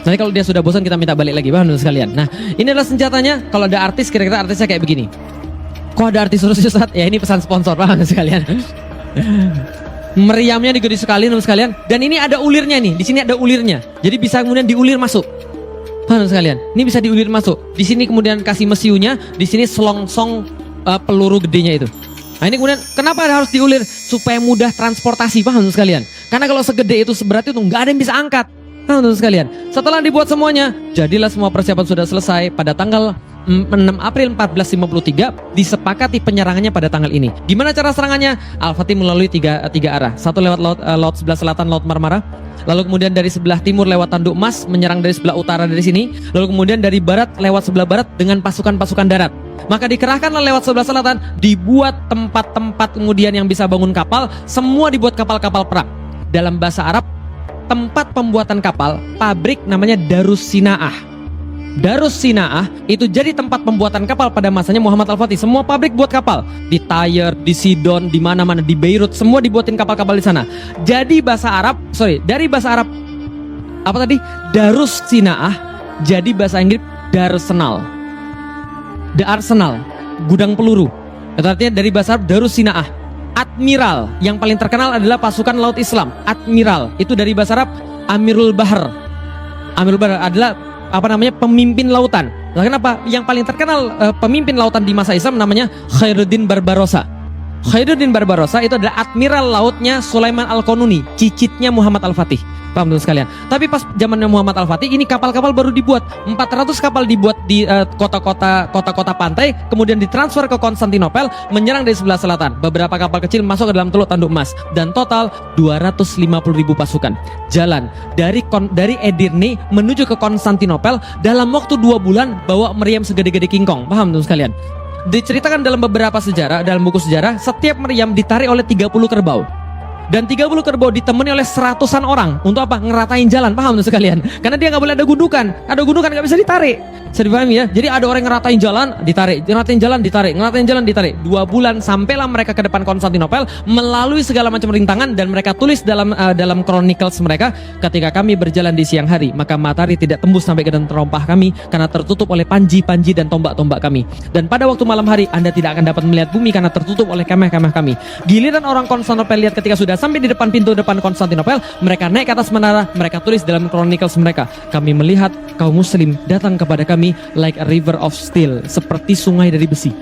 Nanti kalau dia sudah bosan kita minta balik lagi, paham sekalian. Nah, ini adalah senjatanya. Kalau ada artis, kira-kira artisnya kayak begini. Kok ada artis terus Ustaz? Ya ini pesan sponsor, paham sekalian. Meriamnya digede sekali, sekalian. Dan ini ada ulirnya nih. Di sini ada ulirnya. Jadi bisa kemudian diulir masuk. Paham sekalian. Ini bisa diulir masuk. Di sini kemudian kasih mesiunya. Di sini selongsong peluru gedenya itu. Nah ini kemudian kenapa harus diulir? Supaya mudah transportasi, paham sekalian? Karena kalau segede itu, seberat itu, nggak ada yang bisa angkat. Paham sekalian? Setelah dibuat semuanya, jadilah semua persiapan sudah selesai. Pada tanggal 6 April 1453 disepakati penyerangannya pada tanggal ini. Gimana cara serangannya? Al-Fatih melalui tiga arah. Satu lewat laut sebelah selatan, Laut Marmara. Lalu kemudian dari sebelah timur lewat Tanduk Emas, menyerang dari sebelah utara dari sini. Lalu kemudian dari barat lewat sebelah barat dengan pasukan-pasukan darat. Maka dikerahkanlah lewat sebelah selatan, dibuat tempat-tempat kemudian yang bisa bangun kapal. Semua dibuat kapal-kapal perang. Dalam bahasa Arab, tempat pembuatan kapal, pabrik namanya Darus Sinaah. Darus Sinaah itu jadi tempat pembuatan kapal pada masanya Muhammad Al-Fatih. Semua pabrik buat kapal di Tyre, di Sidon, di mana-mana, di Beirut, semua dibuatin kapal-kapal di sana. Jadi dari bahasa Arab apa tadi? Darus Sinaah, jadi bahasa Inggris Darsenal. The Arsenal, gudang peluru. Itu artinya dari bahasa Arab Darus Sinaah. Admiral, yang paling terkenal adalah pasukan laut Islam. Admiral, itu dari bahasa Arab Amirul Bahar. Amirul Bahar adalah pemimpin lautan. Nah, kenapa? Yang paling terkenal pemimpin lautan di masa Islam namanya Khairuddin Barbarossa. Khairuddin Barbarossa itu adalah admiral lautnya Sulaiman Al-Qanuni, cicitnya Muhammad Al-Fatih. Paham teman sekalian? Tapi pas zamannya Muhammad Al-Fatih, ini kapal-kapal baru dibuat. 400 kapal dibuat di kota-kota pantai, kemudian ditransfer ke Konstantinopel, menyerang dari sebelah selatan. Beberapa kapal kecil masuk ke dalam Teluk Tanduk Emas, dan total 250.000 pasukan jalan dari Edirne menuju ke Konstantinopel dalam waktu 2 bulan, bawa meriam segede-gede kingkong. Paham teman sekalian? Diceritakan dalam beberapa sejarah, dalam buku sejarah, setiap meriam ditarik oleh 30 kerbau. Dan 30 kerbau ditemani oleh 100-an orang. Untuk apa? Ngeratain jalan. Paham tuh sekalian? Karena dia nggak boleh ada gundukan. Ada gundukan nggak bisa ditarik. Bisa dipahami ya? Jadi ada orang ngeratain jalan, ditarik. Ngeratain jalan, ditarik. Ngeratain jalan, ditarik. 2 bulan sampailah mereka ke depan Konstantinopel melalui segala macam rintangan, dan mereka tulis dalam chronicles mereka, ketika kami berjalan di siang hari, maka matahari tidak tembus sampai ke dalam terompah kami karena tertutup oleh panji-panji dan tombak-tombak kami. Dan pada waktu malam hari Anda tidak akan dapat melihat bumi karena tertutup oleh kemah-kemah kami. Giliran orang Konstantinopel lihat ketika sudah sampai di depan pintu depan Konstantinopel, mereka naik ke atas menara, mereka tulis dalam chronicles mereka, kami melihat kaum muslim datang kepada kami like a river of steel, seperti sungai dari besi.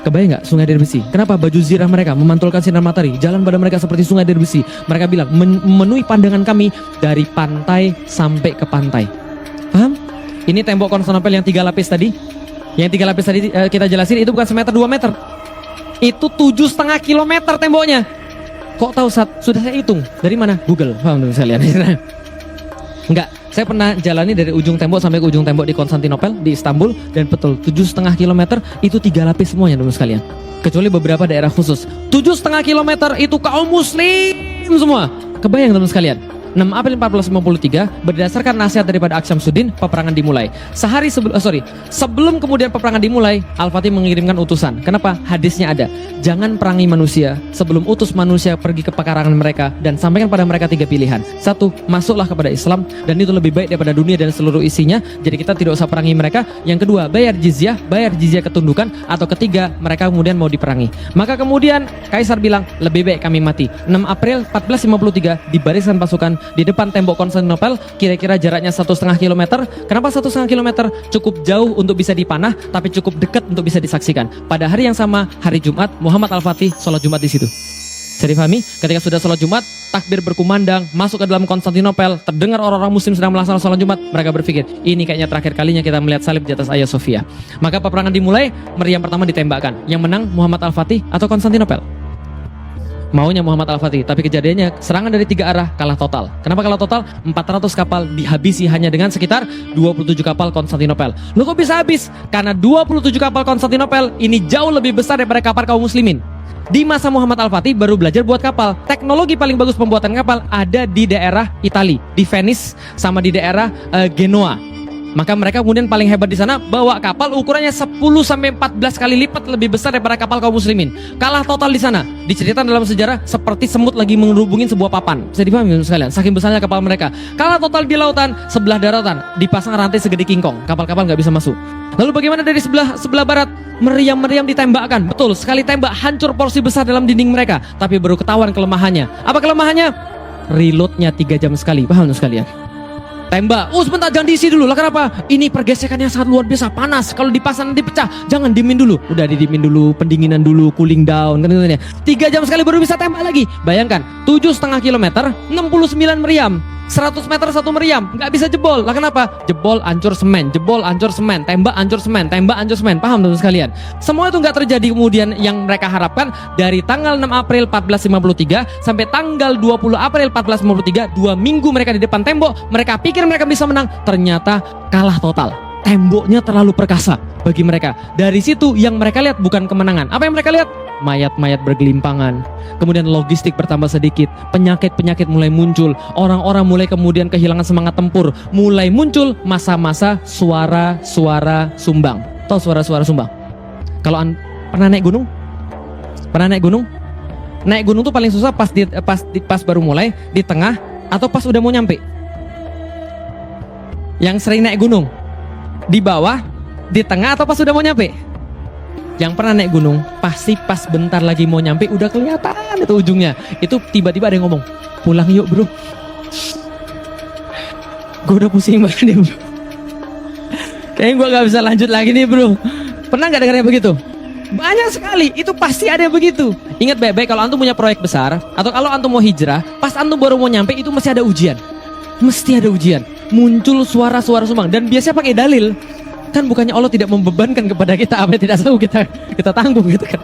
Kebayang nggak sungai dari besi? Kenapa? Baju zirah mereka memantulkan sinar matahari, jalan pada mereka seperti sungai dari besi. Mereka bilang memenuhi pandangan kami dari pantai sampai ke pantai. Paham? Ini tembok Konstantinopel yang 3 lapis tadi. Yang 3 lapis tadi kita jelasin, itu bukan semeter 2 meter. Itu 7,5 kilometer temboknya. Kok tahu saat sudah saya hitung? Dari mana? Google. Paham tuh sekalian? Enggak, saya pernah jalani dari ujung tembok sampai ke ujung tembok di Konstantinopel, di Istanbul, dan betul 7,5 kilometer itu 3 lapis semuanya teman sekalian. Kecuali beberapa daerah khusus. 7,5 kilometer itu kaum muslim semua. Kebayang teman sekalian? 6 April 1453, berdasarkan nasihat daripada Aks Syamsuddin, peperangan dimulai. Sehari sebelum kemudian peperangan dimulai, Al-Fatih mengirimkan utusan. Kenapa? Hadisnya ada. Jangan perangi manusia sebelum utus manusia pergi ke pekarangan mereka dan sampaikan pada mereka 3 pilihan. 1, masuklah kepada Islam, dan itu lebih baik daripada dunia dan seluruh isinya. Jadi kita tidak usah perangi mereka. Yang kedua, bayar jizyah ketundukan. Atau ketiga, mereka kemudian mau diperangi. Maka kemudian Kaisar bilang, lebih baik kami mati. 6 April 1453, dibariskan pasukan di depan tembok Konstantinopel, kira-kira jaraknya 1,5 kilometer. Kenapa 1,5 kilometer? Cukup jauh untuk bisa dipanah, tapi cukup dekat untuk bisa disaksikan. Pada hari yang sama, hari Jumat, Muhammad Al-Fatih sholat Jumat di situ. Bisa difahami? Ketika sudah sholat Jumat, takbir berkumandang, masuk ke dalam Konstantinopel, terdengar orang-orang muslim sedang melaksanakan sholat Jumat, mereka berpikir, ini kayaknya terakhir kalinya kita melihat salib di atas Hagia Sophia. Maka peperangan dimulai, meriam pertama ditembakkan. Yang menang Muhammad Al-Fatih atau Konstantinopel? Maunya Muhammad Al-Fatih, tapi kejadiannya serangan dari 3 arah, kalah total. Kenapa kalah total? 400 kapal dihabisi hanya dengan sekitar 27 kapal Konstantinopel. Loh kok bisa habis? Karena 27 kapal Konstantinopel ini jauh lebih besar daripada kapal kaum muslimin. Di masa Muhammad Al-Fatih baru belajar buat kapal. Teknologi paling bagus pembuatan kapal ada di daerah Italia, di Venice sama di daerah Genoa. Maka mereka kemudian paling hebat di sana, bawa kapal ukurannya 10-14 kali lipat lebih besar daripada kapal kaum muslimin. Kalah total di sana. Diceritakan dalam sejarah seperti semut lagi mengerubungin sebuah papan. Bisa dipahami sekalian, saking besarnya kapal mereka. Kalah total di lautan, sebelah daratan dipasang rantai segede kingkong. Kapal-kapal nggak bisa masuk. Lalu bagaimana dari sebelah barat? Meriam-meriam ditembakkan. Betul, sekali tembak hancur porsi besar dalam dinding mereka. Tapi baru ketahuan kelemahannya. Apa kelemahannya? Reloadnya 3 jam sekali. Paham sekalian? Tembak, sebentar jangan diisi dulu lah. Kenapa? Ini pergesekan yang sangat luar biasa, panas. Kalau dipasang nanti pecah. Jangan dimin dulu. Udah didimin dulu, pendinginan dulu, cooling down kan itu ya. 3 jam sekali baru bisa tembak lagi. Bayangkan, 7,5 kilometer, 69 meriam. 100 meter 1 meriam, nggak bisa jebol. Lah kenapa? Jebol hancur semen, jebol hancur semen, tembak hancur semen, tembak hancur semen. Paham teman sekalian? Semua itu nggak terjadi kemudian yang mereka harapkan. Dari tanggal 6 April 1453 sampai tanggal 20 April 1453, 2 minggu mereka di depan tembok. Mereka pikir mereka bisa menang, ternyata kalah total. Temboknya terlalu perkasa bagi mereka. Dari situ yang mereka lihat bukan kemenangan. Apa yang mereka lihat? Mayat-mayat bergelimpangan. Kemudian logistik bertambah sedikit. Penyakit-penyakit mulai muncul. Orang-orang mulai kemudian kehilangan semangat tempur. Mulai muncul masa-masa suara-suara sumbang. Tahu suara-suara sumbang? Kalau pernah naik gunung? Pernah naik gunung? Naik gunung tuh paling susah pas baru mulai, di tengah, atau pas udah mau nyampe. Yang sering naik gunung di bawah, di tengah, atau pas udah mau nyampe? Yang pernah naik gunung pasti pas bentar lagi mau nyampe udah kelihatan itu ujungnya. Itu tiba-tiba ada yang ngomong, pulang yuk bro. Gue udah pusing banget nih bro. Kayaknya gue gak bisa lanjut lagi nih bro. Pernah gak dengarnya begitu? Banyak sekali, itu pasti ada yang begitu. Ingat baik-baik, kalau antum punya proyek besar atau kalau antum mau hijrah, pas antum baru mau nyampe itu masih ada ujian. Mesti ada ujian. Muncul suara-suara sumbang dan biasanya pakai dalil. Kan bukannya Allah tidak membebankan kepada kita apa yang tidak tahu kita tanggung gitu kan.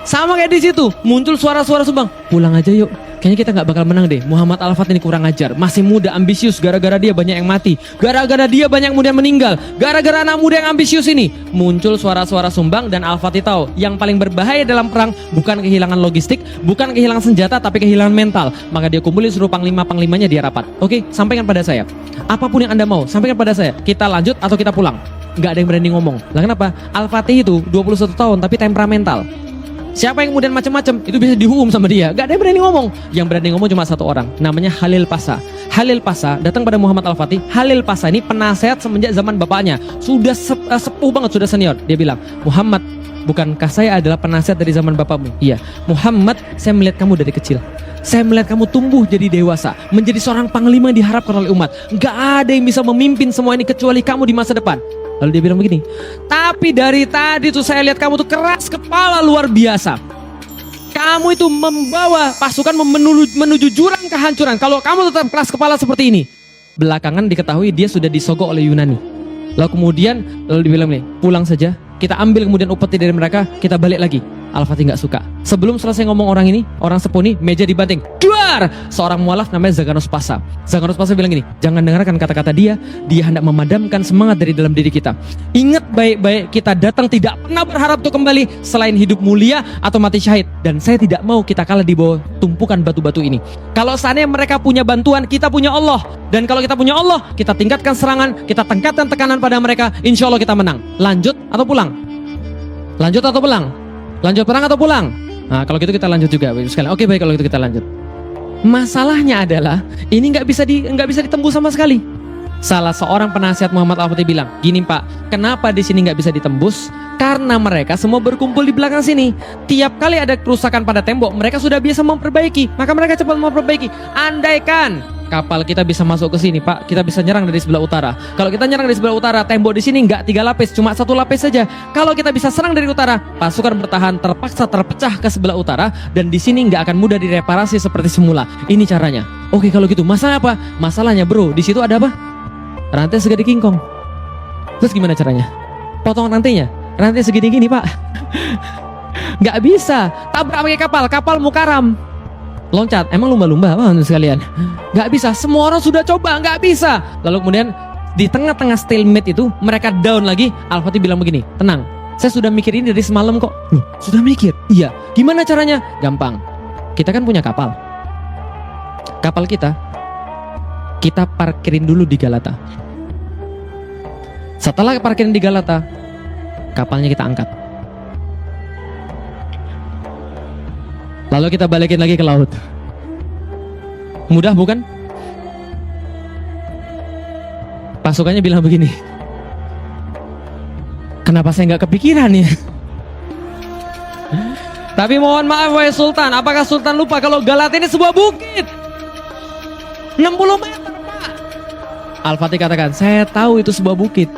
Sama kayak di situ, muncul suara-suara sumbang. Pulang aja yuk. Kayaknya kita nggak bakal menang deh. Muhammad Al-Fatih ini kurang ajar, masih muda, ambisius. Gara-gara dia banyak yang mati. Gara-gara dia banyak kemudian meninggal. Gara-gara anak muda yang ambisius ini. Muncul suara-suara sumbang dan Al-Fatih tahu yang paling berbahaya dalam perang bukan kehilangan logistik, bukan kehilangan senjata, tapi kehilangan mental. Maka dia kumpulin seluruh panglima-panglimanya dia rapat. Oke, sampaikan pada saya. Apapun yang Anda mau, sampaikan pada saya. Kita lanjut atau kita pulang. Nggak ada yang berani ngomong. Lah kenapa? Al-Fatih itu 21 tahun tapi temperamental. Siapa yang kemudian macam-macam itu bisa dihukum sama dia. Gak ada yang berani ngomong. Yang berani ngomong cuma satu orang, namanya Khalil Pasha. Khalil Pasha datang pada Muhammad Al-Fatih. Khalil Pasha ini penasehat semenjak zaman bapaknya. Sudah sepuh banget, sudah senior. Dia bilang, Muhammad, bukankah saya adalah penasehat dari zaman bapakmu? Iya. Muhammad, saya melihat kamu dari kecil. Saya melihat kamu tumbuh jadi dewasa, menjadi seorang panglima yang diharapkan oleh umat. Gak ada yang bisa memimpin semua ini kecuali kamu di masa depan. Lalu dia bilang begini, tapi dari tadi tuh saya lihat kamu tuh keras kepala luar biasa. Kamu itu membawa pasukan menuju jurang kehancuran. Kalau kamu tetap keras kepala seperti ini. Belakangan diketahui dia sudah disogok oleh Yunani. Lalu kemudian dibilang nih, pulang saja. Kita ambil kemudian upeti dari mereka, kita balik lagi. Al-Fatih nggak suka. Sebelum selesai ngomong orang ini, orang sepuh ini, meja dibanting. Duar! Seorang mualaf namanya Zaganos Pasha. Zaganos Pasha bilang gini, jangan dengarkan kata-kata dia. Dia hendak memadamkan semangat dari dalam diri kita. Ingat baik-baik, kita datang tidak pernah berharap untuk kembali selain hidup mulia atau mati syahid. Dan saya tidak mau kita kalah di bawah tumpukan batu-batu ini. Kalau seandainya mereka punya bantuan, kita punya Allah. Dan kalau kita punya Allah, kita tingkatkan serangan, kita tingkatkan tekanan pada mereka, insya Allah kita menang. Lanjut atau pulang? Lanjut atau pulang? Lanjut perang atau pulang? Nah, kalau gitu kita lanjut juga, sekalian. Oke, baik, kalau gitu kita lanjut. Masalahnya adalah ini nggak bisa ditembus sama sekali. Salah seorang penasihat Muhammad Al-Fatih bilang, gini Pak, kenapa di sini nggak bisa ditembus? Karena mereka semua berkumpul di belakang sini. Tiap kali ada kerusakan pada tembok, mereka sudah biasa memperbaiki. Maka mereka cepat memperbaiki. Andaikan kapal kita bisa masuk ke sini, Pak, kita bisa nyerang dari sebelah utara. Kalau kita nyerang dari sebelah utara, tembok di sini nggak 3 lapis, cuma 1 lapis saja. Kalau kita bisa serang dari utara, pasukan bertahan terpaksa terpecah ke sebelah utara, dan di sini nggak akan mudah direparasi seperti semula. Ini caranya. Oke, kalau gitu, masalah apa? Masalahnya, bro, di situ ada apa? Rantai segede kingkong. Terus gimana caranya? Potong rantainya. Rantai segini gini, Pak. Nggak bisa. Tabrak pakai kapal Mukaram. Loncat, emang lumba-lumba apa sekalian? Nggak bisa, semua orang sudah coba, nggak bisa. Lalu kemudian di tengah-tengah stalemate itu mereka down lagi. Al-Fatih bilang begini, tenang, saya sudah mikir ini dari semalam kok. Loh, sudah mikir? Iya. Gimana caranya? Gampang. Kita kan punya kapal. Kapal kita parkirin dulu di Galata. Setelah parkirin di Galata, kapalnya kita angkat. Lalu kita balikin lagi ke laut. Mudah bukan? Pasukannya bilang begini, kenapa saya nggak kepikiran ya? Tapi mohon maaf wahai Sultan, apakah Sultan lupa kalau Galata ini sebuah bukit 60 meter, Pak? Al-Fatih katakan, saya tahu itu sebuah bukit.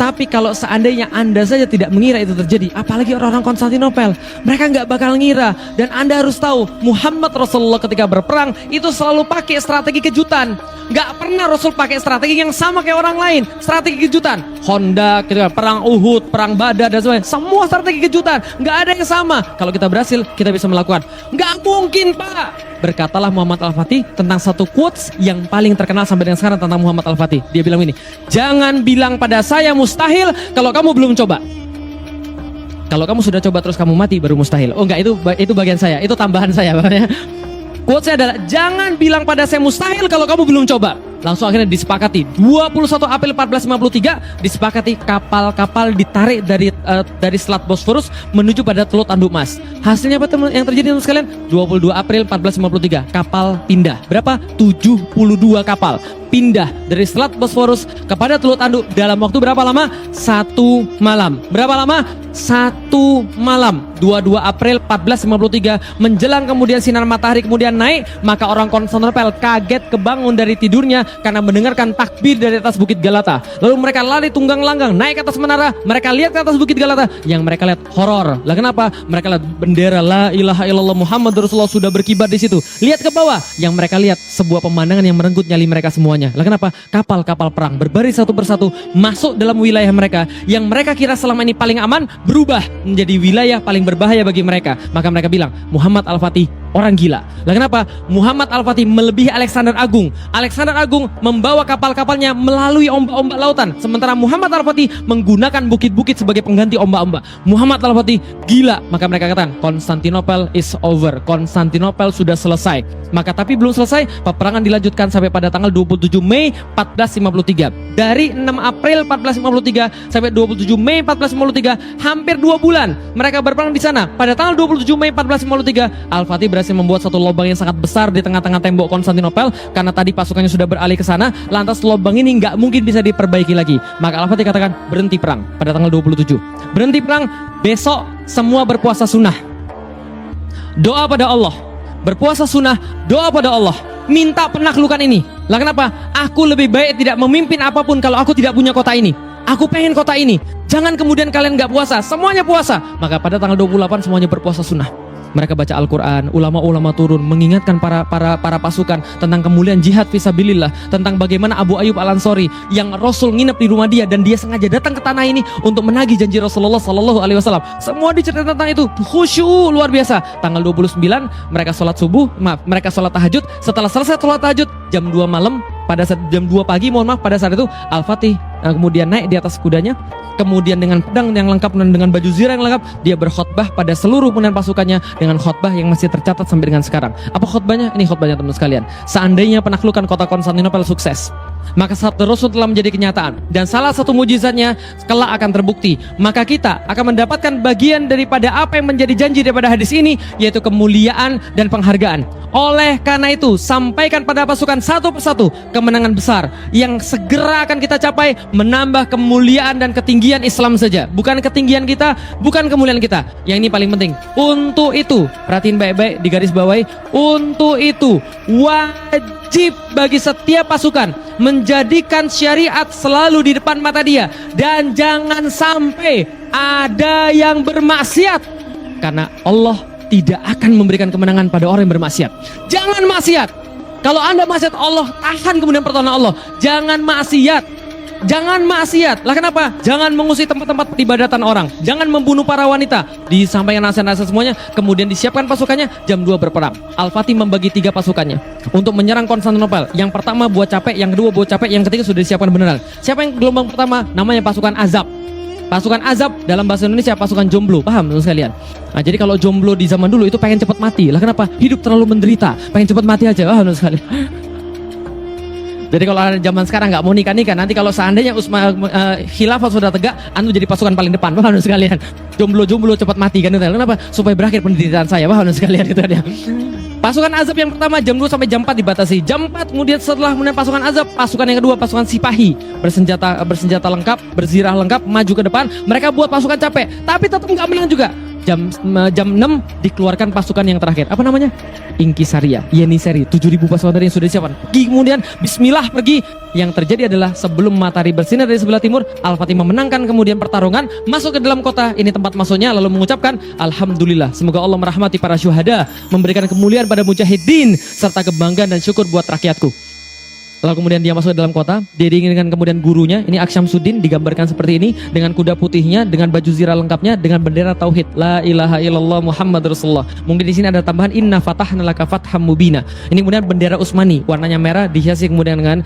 Tapi kalau seandainya Anda saja tidak mengira itu terjadi, apalagi orang-orang Konstantinopel, mereka nggak bakal ngira. Dan Anda harus tahu, Muhammad Rasulullah ketika berperang itu selalu pakai strategi kejutan. Nggak pernah Rasul pakai strategi yang sama kayak orang lain. Strategi kejutan, Honda, perang Uhud, perang Badar dan sebagainya. Semua strategi kejutan, nggak ada yang sama. Kalau kita berhasil, kita bisa melakukan. Nggak mungkin, Pak. Berkatalah Muhammad Al-Fatih tentang satu quotes yang paling terkenal sampai dengan sekarang tentang Muhammad Al-Fatih. Dia bilang ini, jangan bilang pada saya mustahil kalau kamu belum coba. Kalau kamu sudah coba terus kamu mati baru mustahil. Oh enggak, itu bagian saya, itu tambahan saya. Quotes-nya adalah, jangan bilang pada saya mustahil kalau kamu belum coba. Langsung akhirnya disepakati 21 April 1453 disepakati kapal-kapal ditarik dari Selat Bosforus menuju pada Teluk Tanduk Mas. Hasilnya apa yang terjadi teman sekalian? 22 April 1453 kapal pindah. Berapa? 72 kapal pindah dari Selat Bosforus kepada Teluk Tanduk dalam waktu berapa lama? 1 malam. Berapa lama? satu malam 22 April 1453 menjelang kemudian sinar matahari kemudian naik, maka orang Konstantinopel kaget kebangun dari tidurnya karena mendengarkan takbir dari atas Bukit Galata. Lalu mereka lari tunggang langgang naik ke atas menara, mereka lihat ke atas Bukit Galata, yang mereka lihat horor. Lah kenapa? Mereka lihat bendera la ilaha illallah Muhammad Rasulullah sudah berkibar di situ. Lihat ke bawah, yang mereka lihat sebuah pemandangan yang merenggut nyali mereka semuanya. Lah kenapa? Kapal-kapal perang berbaris satu persatu masuk dalam wilayah mereka yang mereka kira selama ini paling aman, berubah menjadi wilayah paling berbahaya bagi mereka. Maka mereka bilang Muhammad Al-Fatih orang gila. Lah kenapa? Muhammad Al-Fatih melebihi Alexander Agung. Alexander Agung membawa kapal-kapalnya melalui ombak-ombak lautan, sementara Muhammad Al-Fatih menggunakan bukit-bukit sebagai pengganti ombak-ombak. Muhammad Al-Fatih gila. Maka mereka katakan Konstantinopel is over, Konstantinopel sudah selesai. Maka tapi belum selesai, peperangan dilanjutkan sampai pada tanggal 27 Mei 1453. Dari 6 April 1453 sampai 27 Mei 1453, hampir 2 bulan mereka berperang di sana. Pada tanggal 27 Mei 1453, Al-Fatih berhasil membuat satu lubang yang sangat besar di tengah-tengah tembok Konstantinopel karena tadi pasukannya sudah beralih ke sana. Lantas lubang ini nggak mungkin bisa diperbaiki lagi. Maka Al-Fatih katakan berhenti perang pada tanggal 27. Berhenti perang, besok semua berpuasa sunnah. Doa pada Allah. Berpuasa sunnah, doa pada Allah, minta penaklukan ini. Lah kenapa? Aku lebih baik tidak memimpin apapun kalau aku tidak punya kota ini. Aku pengen kota ini. Jangan kemudian kalian gak puasa, semuanya puasa. Maka pada tanggal 28 semuanya berpuasa sunnah. Mereka baca Al-Quran, ulama-ulama turun mengingatkan para pasukan tentang kemuliaan jihad fisabilillah, tentang bagaimana Abu Ayyub Al-Ansori yang Rasul nginep di rumah dia dan dia sengaja datang ke tanah ini untuk menagih janji Rasulullah Sallallahu Alaihi Wasallam. Semua diceritakan tentang itu, khusyuk luar biasa. Tanggal 29 mereka sholat subuh, mereka sholat tahajud. Setelah selesai sholat tahajud jam 2 malam, pada saat jam 2 pagi pada saat itu Al-Fatih kemudian naik di atas kudanya, kemudian dengan pedang yang lengkap dan dengan baju zirah yang lengkap, dia berkhutbah pada seluruh kemudian pasukannya dengan khutbah yang masih tercatat sampai dengan sekarang. Apa khutbahnya? Ini khutbahnya teman sekalian. Seandainya penaklukan kota Konstantinopel sukses, maka sabda Rasul telah menjadi kenyataan dan salah satu mujizatnya kelak akan terbukti. Maka kita akan mendapatkan bagian daripada apa yang menjadi janji daripada hadis ini, yaitu kemuliaan dan penghargaan. Oleh karena itu, sampaikan pada pasukan satu persatu kemenangan besar yang segera akan kita capai, menambah kemuliaan dan ketinggian Islam saja. Bukan ketinggian kita, bukan kemuliaan kita. Yang ini paling penting. Untuk itu, perhatiin baik-baik, digaris bawahi. Untuk itu, wajib bagi setiap pasukan menjadikan syariat selalu di depan mata dia. Dan jangan sampai ada yang bermaksiat. Karena Allah tidak akan memberikan kemenangan pada orang yang bermaksiat. Jangan maksiat. Kalau Anda maksiat, Allah tahan kemudian pertolongan Allah. Jangan maksiat. Jangan maksiat. Lah kenapa? Jangan mengusir tempat-tempat peribadatan orang. Jangan membunuh para wanita. Disampaikan nasihat-nasihat semuanya. Kemudian disiapkan pasukannya. Jam 2 berperang. Al-Fatih membagi 3 pasukannya untuk menyerang Konstantinopel. Yang pertama buat capek, yang kedua buat capek, yang ketiga sudah disiapkan beneran. Siapa yang gelombang pertama? Namanya pasukan Azab. Pasukan Azab dalam bahasa Indonesia pasukan jomblo, paham teman sekalian? Nah, jadi kalau jomblo di zaman dulu itu pengen cepat mati. Lah kenapa? Hidup terlalu menderita, pengen cepat mati aja, paham teman sekalian? Jadi kalau ada zaman sekarang nggak mau nikah, nanti kalau seandainya khilafah sudah tegak, anu jadi pasukan paling depan, paham teman sekalian? Jomblo cepat mati kan? Kenapa? Supaya berakhir penderitaan saya, paham teman sekalian? Itu dia. Pasukan Azab yang pertama jam 2 sampai jam 4 dibatasi. Jam 4 kemudian setelah kemudian pasukan Azab, pasukan yang kedua pasukan Sipahi, bersenjata lengkap, berzirah lengkap, maju ke depan. Mereka buat pasukan capek, tapi tetap nggak menang juga. Jam 6 dikeluarkan pasukan yang terakhir. Apa namanya? Inkisaria, Yeniseri, 7.000 pasukan tadi yang sudah disiapkan. Kemudian Bismillah pergi. Yang terjadi adalah sebelum matahari bersinar dari sebelah timur, Al-Fatih memenangkan kemudian pertarungan, masuk ke dalam kota. Ini tempat masuknya, lalu mengucapkan Alhamdulillah, semoga Allah merahmati para syuhada, memberikan kemuliaan pada mujahidin, serta kebanggaan dan syukur buat rakyatku. Lalu kemudian dia masuk ke dalam kota, dia diinginkan kemudian gurunya, ini Aksyamsuddin digambarkan seperti ini, dengan kuda putihnya, dengan baju zirah lengkapnya, dengan bendera tauhid, la ilaha illallah Muhammad Rasulullah. Mungkin di sini ada tambahan inna fatahna laka fatham mubina. Ini kemudian bendera Utsmani, warnanya merah, dihiasi kemudian dengan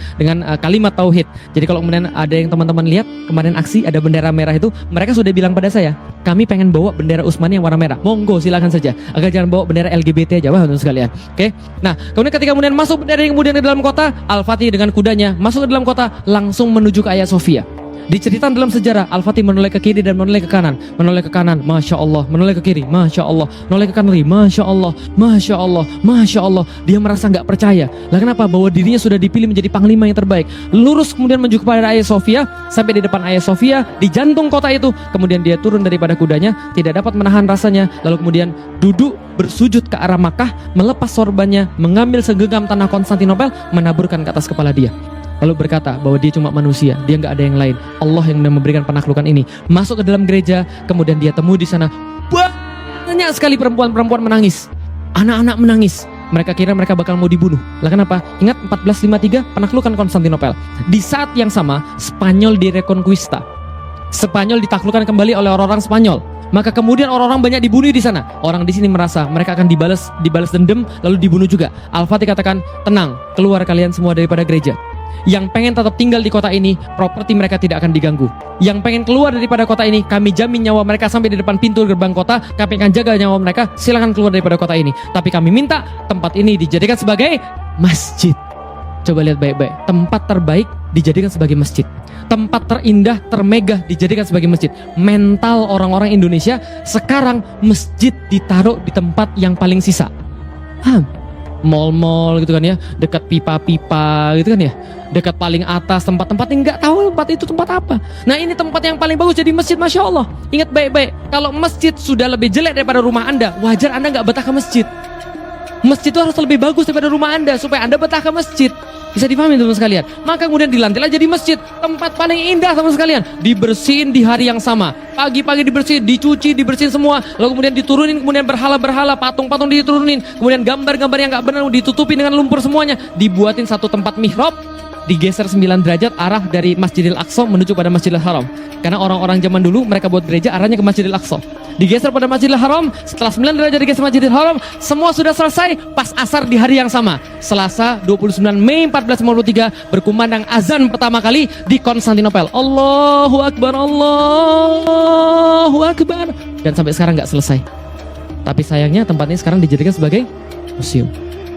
kalimat tauhid. Jadi kalau kemudian ada yang teman-teman lihat kemarin aksi ada bendera merah itu, mereka sudah bilang pada saya, kami pengen bawa bendera Utsmani yang warna merah. Monggo silakan saja, agar jangan bawa bendera LGBT aja, paham sekalian. Oke. Nah, kemudian ketika kemudian masuk bendera yang kemudian ke dalam kota, Al-Fatih dengan kudanya masuk ke dalam kota, langsung menuju ke Hagia Sophia. Diceritakan dalam sejarah, Al-Fatih menoleh ke kiri dan menoleh ke kanan. Menoleh ke kanan, Masya Allah. Menoleh ke kiri, Masya Allah. Menoleh ke kanan lagi, Masya Allah. Masya Allah, Masya Allah. Dia merasa nggak percaya. Lah kenapa? Bahwa dirinya sudah dipilih menjadi panglima yang terbaik. Lurus kemudian menuju kepada Hagia Sophia. Sampai di depan Hagia Sophia, di jantung kota itu. Kemudian dia turun daripada kudanya, tidak dapat menahan rasanya. Lalu kemudian duduk bersujud ke arah Makkah, melepas sorbannya, mengambil segenggam tanah Konstantinopel, menaburkan ke atas kepala dia. Lalu berkata bahwa dia cuma manusia, dia nggak ada yang lain. Allah yang memberikan penaklukan ini. Masuk ke dalam gereja, kemudian dia temu di sana banyak sekali perempuan-perempuan menangis, anak-anak menangis. Mereka kira mereka bakal mau dibunuh. Lah kenapa? Ingat 1453 penaklukan Konstantinopel. Di saat yang sama Spanyol direkonquista. Spanyol ditaklukkan kembali oleh orang-orang Spanyol. Maka kemudian orang-orang banyak dibunuh di sana. Orang di sini merasa mereka akan dibalas dendam lalu dibunuh juga. Al-Fatih katakan, tenang, keluar kalian semua daripada gereja. Yang pengen tetap tinggal di kota ini, properti mereka tidak akan diganggu. Yang pengen keluar daripada kota ini, kami jamin nyawa mereka sampai di depan pintu gerbang kota. Kami akan jaga nyawa mereka, silakan keluar daripada kota ini. Tapi kami minta tempat ini dijadikan sebagai masjid. Coba lihat baik-baik, tempat terbaik dijadikan sebagai masjid. Tempat terindah, termegah dijadikan sebagai masjid. Mental orang-orang Indonesia sekarang masjid ditaruh di tempat yang paling sisa. Mall-mall gitu kan ya, dekat pipa-pipa gitu kan ya, dekat paling atas tempat-tempat yang nggak tahu tempat itu tempat apa. Nah ini tempat yang paling bagus jadi masjid, Masya Allah. Ingat baik-baik, kalau masjid sudah lebih jelek daripada rumah Anda, wajar Anda nggak betah ke masjid. Masjid itu harus lebih bagus daripada rumah Anda supaya Anda betah ke masjid. Bisa dipahami teman sekalian. Maka kemudian dilantiklah jadi masjid, tempat paling indah teman sekalian. Dibersihin di hari yang sama. Pagi-pagi dibersihin, dicuci, dibersihin semua. Lalu kemudian diturunin, kemudian berhala-berhala, patung-patung diturunin. Kemudian gambar-gambar yang nggak benar ditutupi dengan lumpur semuanya. Dibuatin satu tempat mihrab, digeser 9 derajat arah dari Masjidil Aqsa menuju pada Masjidil Haram. Karena orang-orang zaman dulu mereka buat gereja arahnya ke Masjidil Aqsa. Digeser pada Masjidil Haram, setelah 9 derajat digeser Masjidil Haram, semua sudah selesai pas asar di hari yang sama. Selasa 29 Mei 1453 berkumandang azan pertama kali di Konstantinopel. Allahu Akbar, Allahu Akbar. Dan sampai sekarang nggak selesai. Tapi sayangnya tempat ini sekarang dijadikan sebagai museum.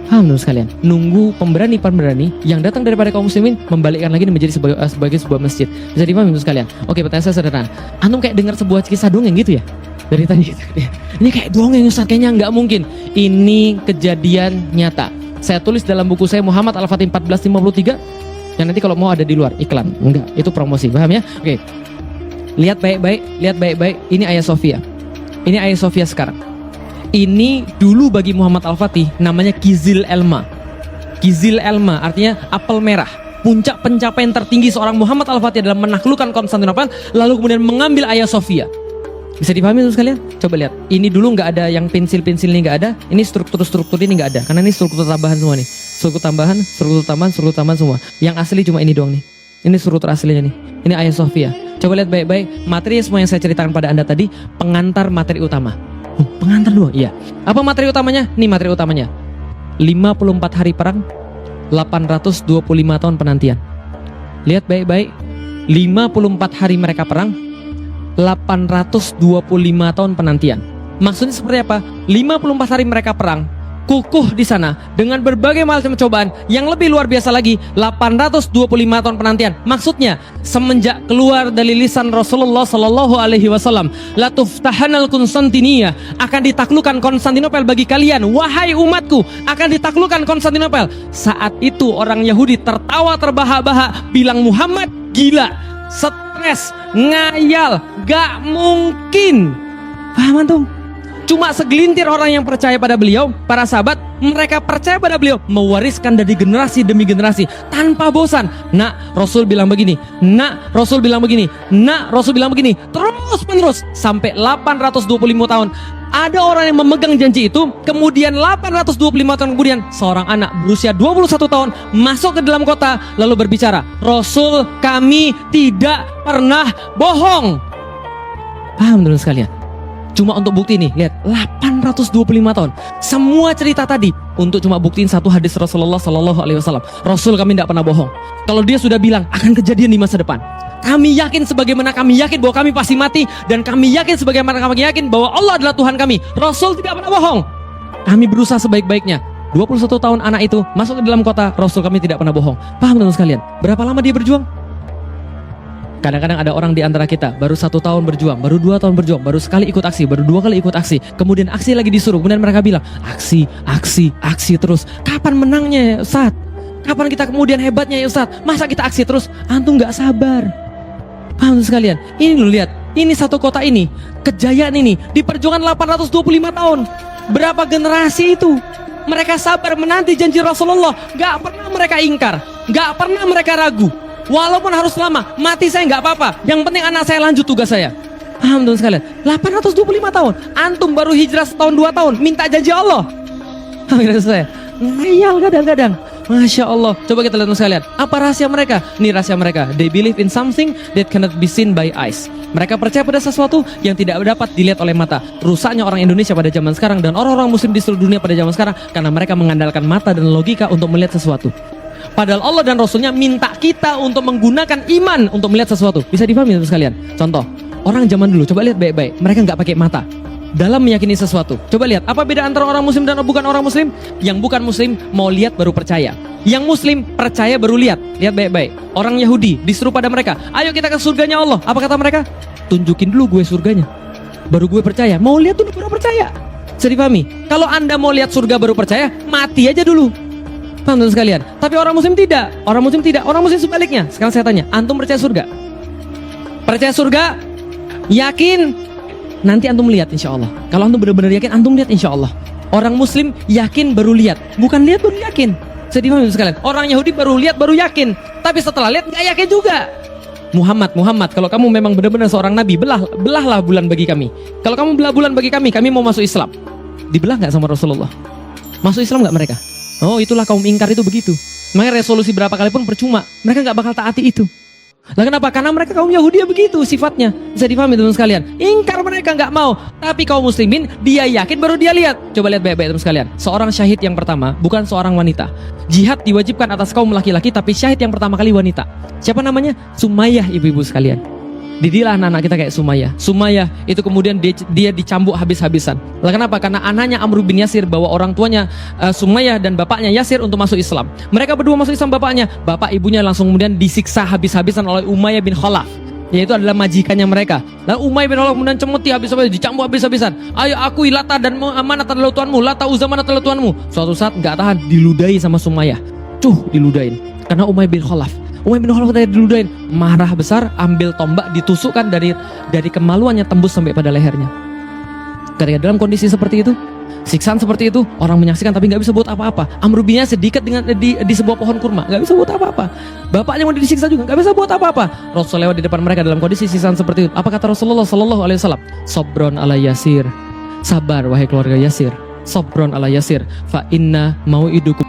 Alhamdulillah sekalian, nunggu pemberani-pemberani yang datang daripada kaum muslimin membalikkan lagi menjadi sebagai sebuah masjid. Bisa dipahami sekarang? Oke, pertanyaan saya sederhana. Antum kayak dengar sebuah kisah dongeng gitu ya? Dari tadi gitu. Ini kayak dongeng Ustaz, kayaknya nggak mungkin. Ini kejadian nyata. Saya tulis dalam buku saya Muhammad Al-Fatih 1453. Yang nanti kalau mau ada di luar iklan. Enggak, itu promosi, paham ya? Oke. Lihat baik-baik, Ini Hagia Sophia. Ini Hagia Sophia sekarang. Ini dulu bagi Muhammad Al-Fatih namanya Kizil Elma. Kizil Elma artinya apel merah. Puncak pencapaian tertinggi seorang Muhammad Al-Fatih dalam menaklukkan Konstantinopel, lalu kemudian mengambil Hagia Sophia. Bisa dipahami sekalian? Coba lihat. Ini dulu nggak ada yang pensil-pensil ini nggak ada. Ini struktur-struktur ini nggak ada. Karena ini struktur tambahan semua nih. Struktur tambahan semua. Yang asli cuma ini doang nih. Ini struktur aslinya nih. Ini Hagia Sophia. Coba lihat baik-baik. Materi semua yang saya ceritakan pada Anda tadi pengantar materi utama. Pengantar doang, iya. Apa materi utamanya? Nih materi utamanya. 54 hari perang, 825 tahun penantian. Lihat baik-baik. 54 hari mereka perang, 825 tahun penantian. Maksudnya seperti apa? 54 hari mereka perang, kukuh di sana dengan berbagai macam cobaan yang lebih luar biasa lagi, 825 tahun penantian. Maksudnya semenjak keluar dari lisan Rasulullah Sallallahu Alaihi Wasallam, la tuftahanal Konstantinia, akan ditaklukkan Konstantinopel bagi kalian, wahai umatku, akan ditaklukkan Konstantinopel. Saat itu orang Yahudi tertawa terbahak-bahak, bilang Muhammad gila, stres, ngayal, gak mungkin. Paham antum? Cuma segelintir orang yang percaya pada beliau, para sahabat, mereka percaya pada beliau, mewariskan dari generasi demi generasi tanpa bosan. Nak, Rasul bilang begini, nak, Rasul bilang begini, nak, Rasul bilang begini, terus menerus sampai 825 tahun. Ada orang yang memegang janji itu, kemudian 825 tahun kemudian seorang anak berusia 21 tahun masuk ke dalam kota lalu berbicara, Rasul kami tidak pernah bohong. Paham teman sekalian? Cuma untuk bukti nih, lihat 825 tahun. Semua cerita tadi untuk cuma buktiin satu hadis Rasulullah Sallallahu Alaihi Wasallam. Rasul kami tidak pernah bohong. Kalau dia sudah bilang akan kejadian di masa depan, kami yakin sebagaimana kami yakin bahwa kami pasti mati, dan kami yakin sebagaimana kami yakin bahwa Allah adalah Tuhan kami. Rasul tidak pernah bohong. Kami berusaha sebaik-baiknya. 21 tahun anak itu masuk ke dalam kota, Rasul kami tidak pernah bohong. Paham teman sekalian? Berapa lama dia berjuang? Kadang-kadang ada orang di antara kita baru 1 tahun berjuang, baru 2 tahun berjuang, baru sekali ikut aksi, baru 2 kali ikut aksi, kemudian aksi lagi disuruh, kemudian mereka bilang aksi terus. Kapan menangnya ya Ustaz? Kapan kita kemudian hebatnya ya Ustaz? Masa kita aksi terus? Antum gak sabar. Paham sekalian? Ini lu lihat, ini satu kota ini, kejayaan ini diperjuangkan 825 tahun. Berapa generasi itu? Mereka sabar menanti janji Rasulullah, gak pernah mereka ingkar, gak pernah mereka ragu. Walaupun harus lama, mati saya nggak apa-apa. Yang penting anak saya lanjut tugas saya. Alhamdulillah sekalian. 825 tahun. Antum baru hijrah setahun 2 tahun, minta janji Allah. Alhamdulillah saya. Ngayal kadang-kadang. Masya Allah. Coba kita lihat sekalian. Apa rahasia mereka? Ini rahasia mereka. They believe in something that cannot be seen by eyes. Mereka percaya pada sesuatu yang tidak dapat dilihat oleh mata. Rusaknya orang Indonesia pada zaman sekarang dan orang-orang Muslim di seluruh dunia pada zaman sekarang karena mereka mengandalkan mata dan logika untuk melihat sesuatu. Padahal Allah dan Rasulnya minta kita untuk menggunakan iman untuk melihat sesuatu. Bisa dipahami teman sekalian? Contoh, orang zaman dulu, coba lihat baik-baik. Mereka nggak pakai mata dalam meyakini sesuatu. Coba lihat, apa beda antara orang muslim dan bukan orang muslim? Yang bukan muslim mau lihat baru percaya. Yang muslim percaya baru lihat. Lihat baik-baik. Orang Yahudi disuruh pada mereka, ayo kita ke surganya Allah. Apa kata mereka? Tunjukin dulu gue surganya, baru gue percaya. Mau lihat dulu baru percaya. Bisa dipahami? Kalau anda mau lihat surga baru percaya, mati aja dulu. Paham sekalian? Tapi orang muslim tidak. Orang muslim tidak. Orang muslim sebaliknya. Sekarang saya tanya, antum percaya surga? Percaya surga? Yakin? Nanti antum lihat insya Allah. Kalau antum benar-benar yakin, antum lihat insya Allah. Orang muslim yakin baru lihat, bukan lihat baru yakin. Saya dipahami sekalian. Orang Yahudi baru lihat baru yakin, tapi setelah lihat nggak yakin juga. Muhammad, kalau kamu memang benar-benar seorang nabi, belahlah bulan bagi kami. Kalau kamu belah bulan bagi kami mau masuk Islam. Dibelah nggak sama Rasulullah? Masuk Islam nggak mereka? Oh, itulah kaum ingkar itu begitu. Makanya resolusi berapa kali pun percuma. Mereka nggak bakal taati itu. Lah kenapa? Karena mereka kaum Yahudi begitu sifatnya. Bisa dipahami teman sekalian. Ingkar mereka nggak mau. Tapi kaum muslimin dia yakin baru dia lihat. Coba lihat baik-baik teman sekalian. Seorang syahid yang pertama bukan seorang wanita. Jihad diwajibkan atas kaum laki-laki, tapi syahid yang pertama kali wanita. Siapa namanya? Sumayyah, ibu-ibu sekalian. Didilah anak-anak kita kayak Sumayyah. Sumayyah itu kemudian dia dicambuk habis-habisan. Lah kenapa? Karena anaknya Amr bin Yasir bawa orang tuanya Sumayyah dan bapaknya Yasir untuk masuk Islam. Mereka berdua masuk Islam bapaknya. Bapak ibunya langsung kemudian disiksa habis-habisan oleh Umayyah bin Khalaf. Yaitu adalah majikannya mereka. Lalu Umayyah bin Khalaf kemudian cemuti habis-habisan, dicambuk habis-habisan. Ayo akui Lata dan Manat adalah Tuhanmu, Lata Uzza Manat adalah Tuhanmu. Suatu saat nggak tahan, diludahi sama Sumayyah. Diludahin. Karena Umayyah bin Khalaf. Umayyah bin Khalaf tadi diludahin, marah besar, ambil tombak ditusukkan dari kemaluannya tembus sampai pada lehernya. Ketika dalam kondisi seperti itu, siksaan seperti itu, orang menyaksikan tapi nggak bisa buat apa-apa. Amr bin Yasir dekat dengan di sebuah pohon kurma, nggak bisa buat apa-apa. Bapaknya mau disiksa juga, nggak bisa buat apa-apa. Rasul lewat di depan mereka dalam kondisi siksaan seperti itu. Apa kata Rasulullah Sallallahu Alaihi Wasallam? Sobron ala Yasir, sabar wahai keluarga Yasir. Sobron ala Yasir, fa inna mau'idukum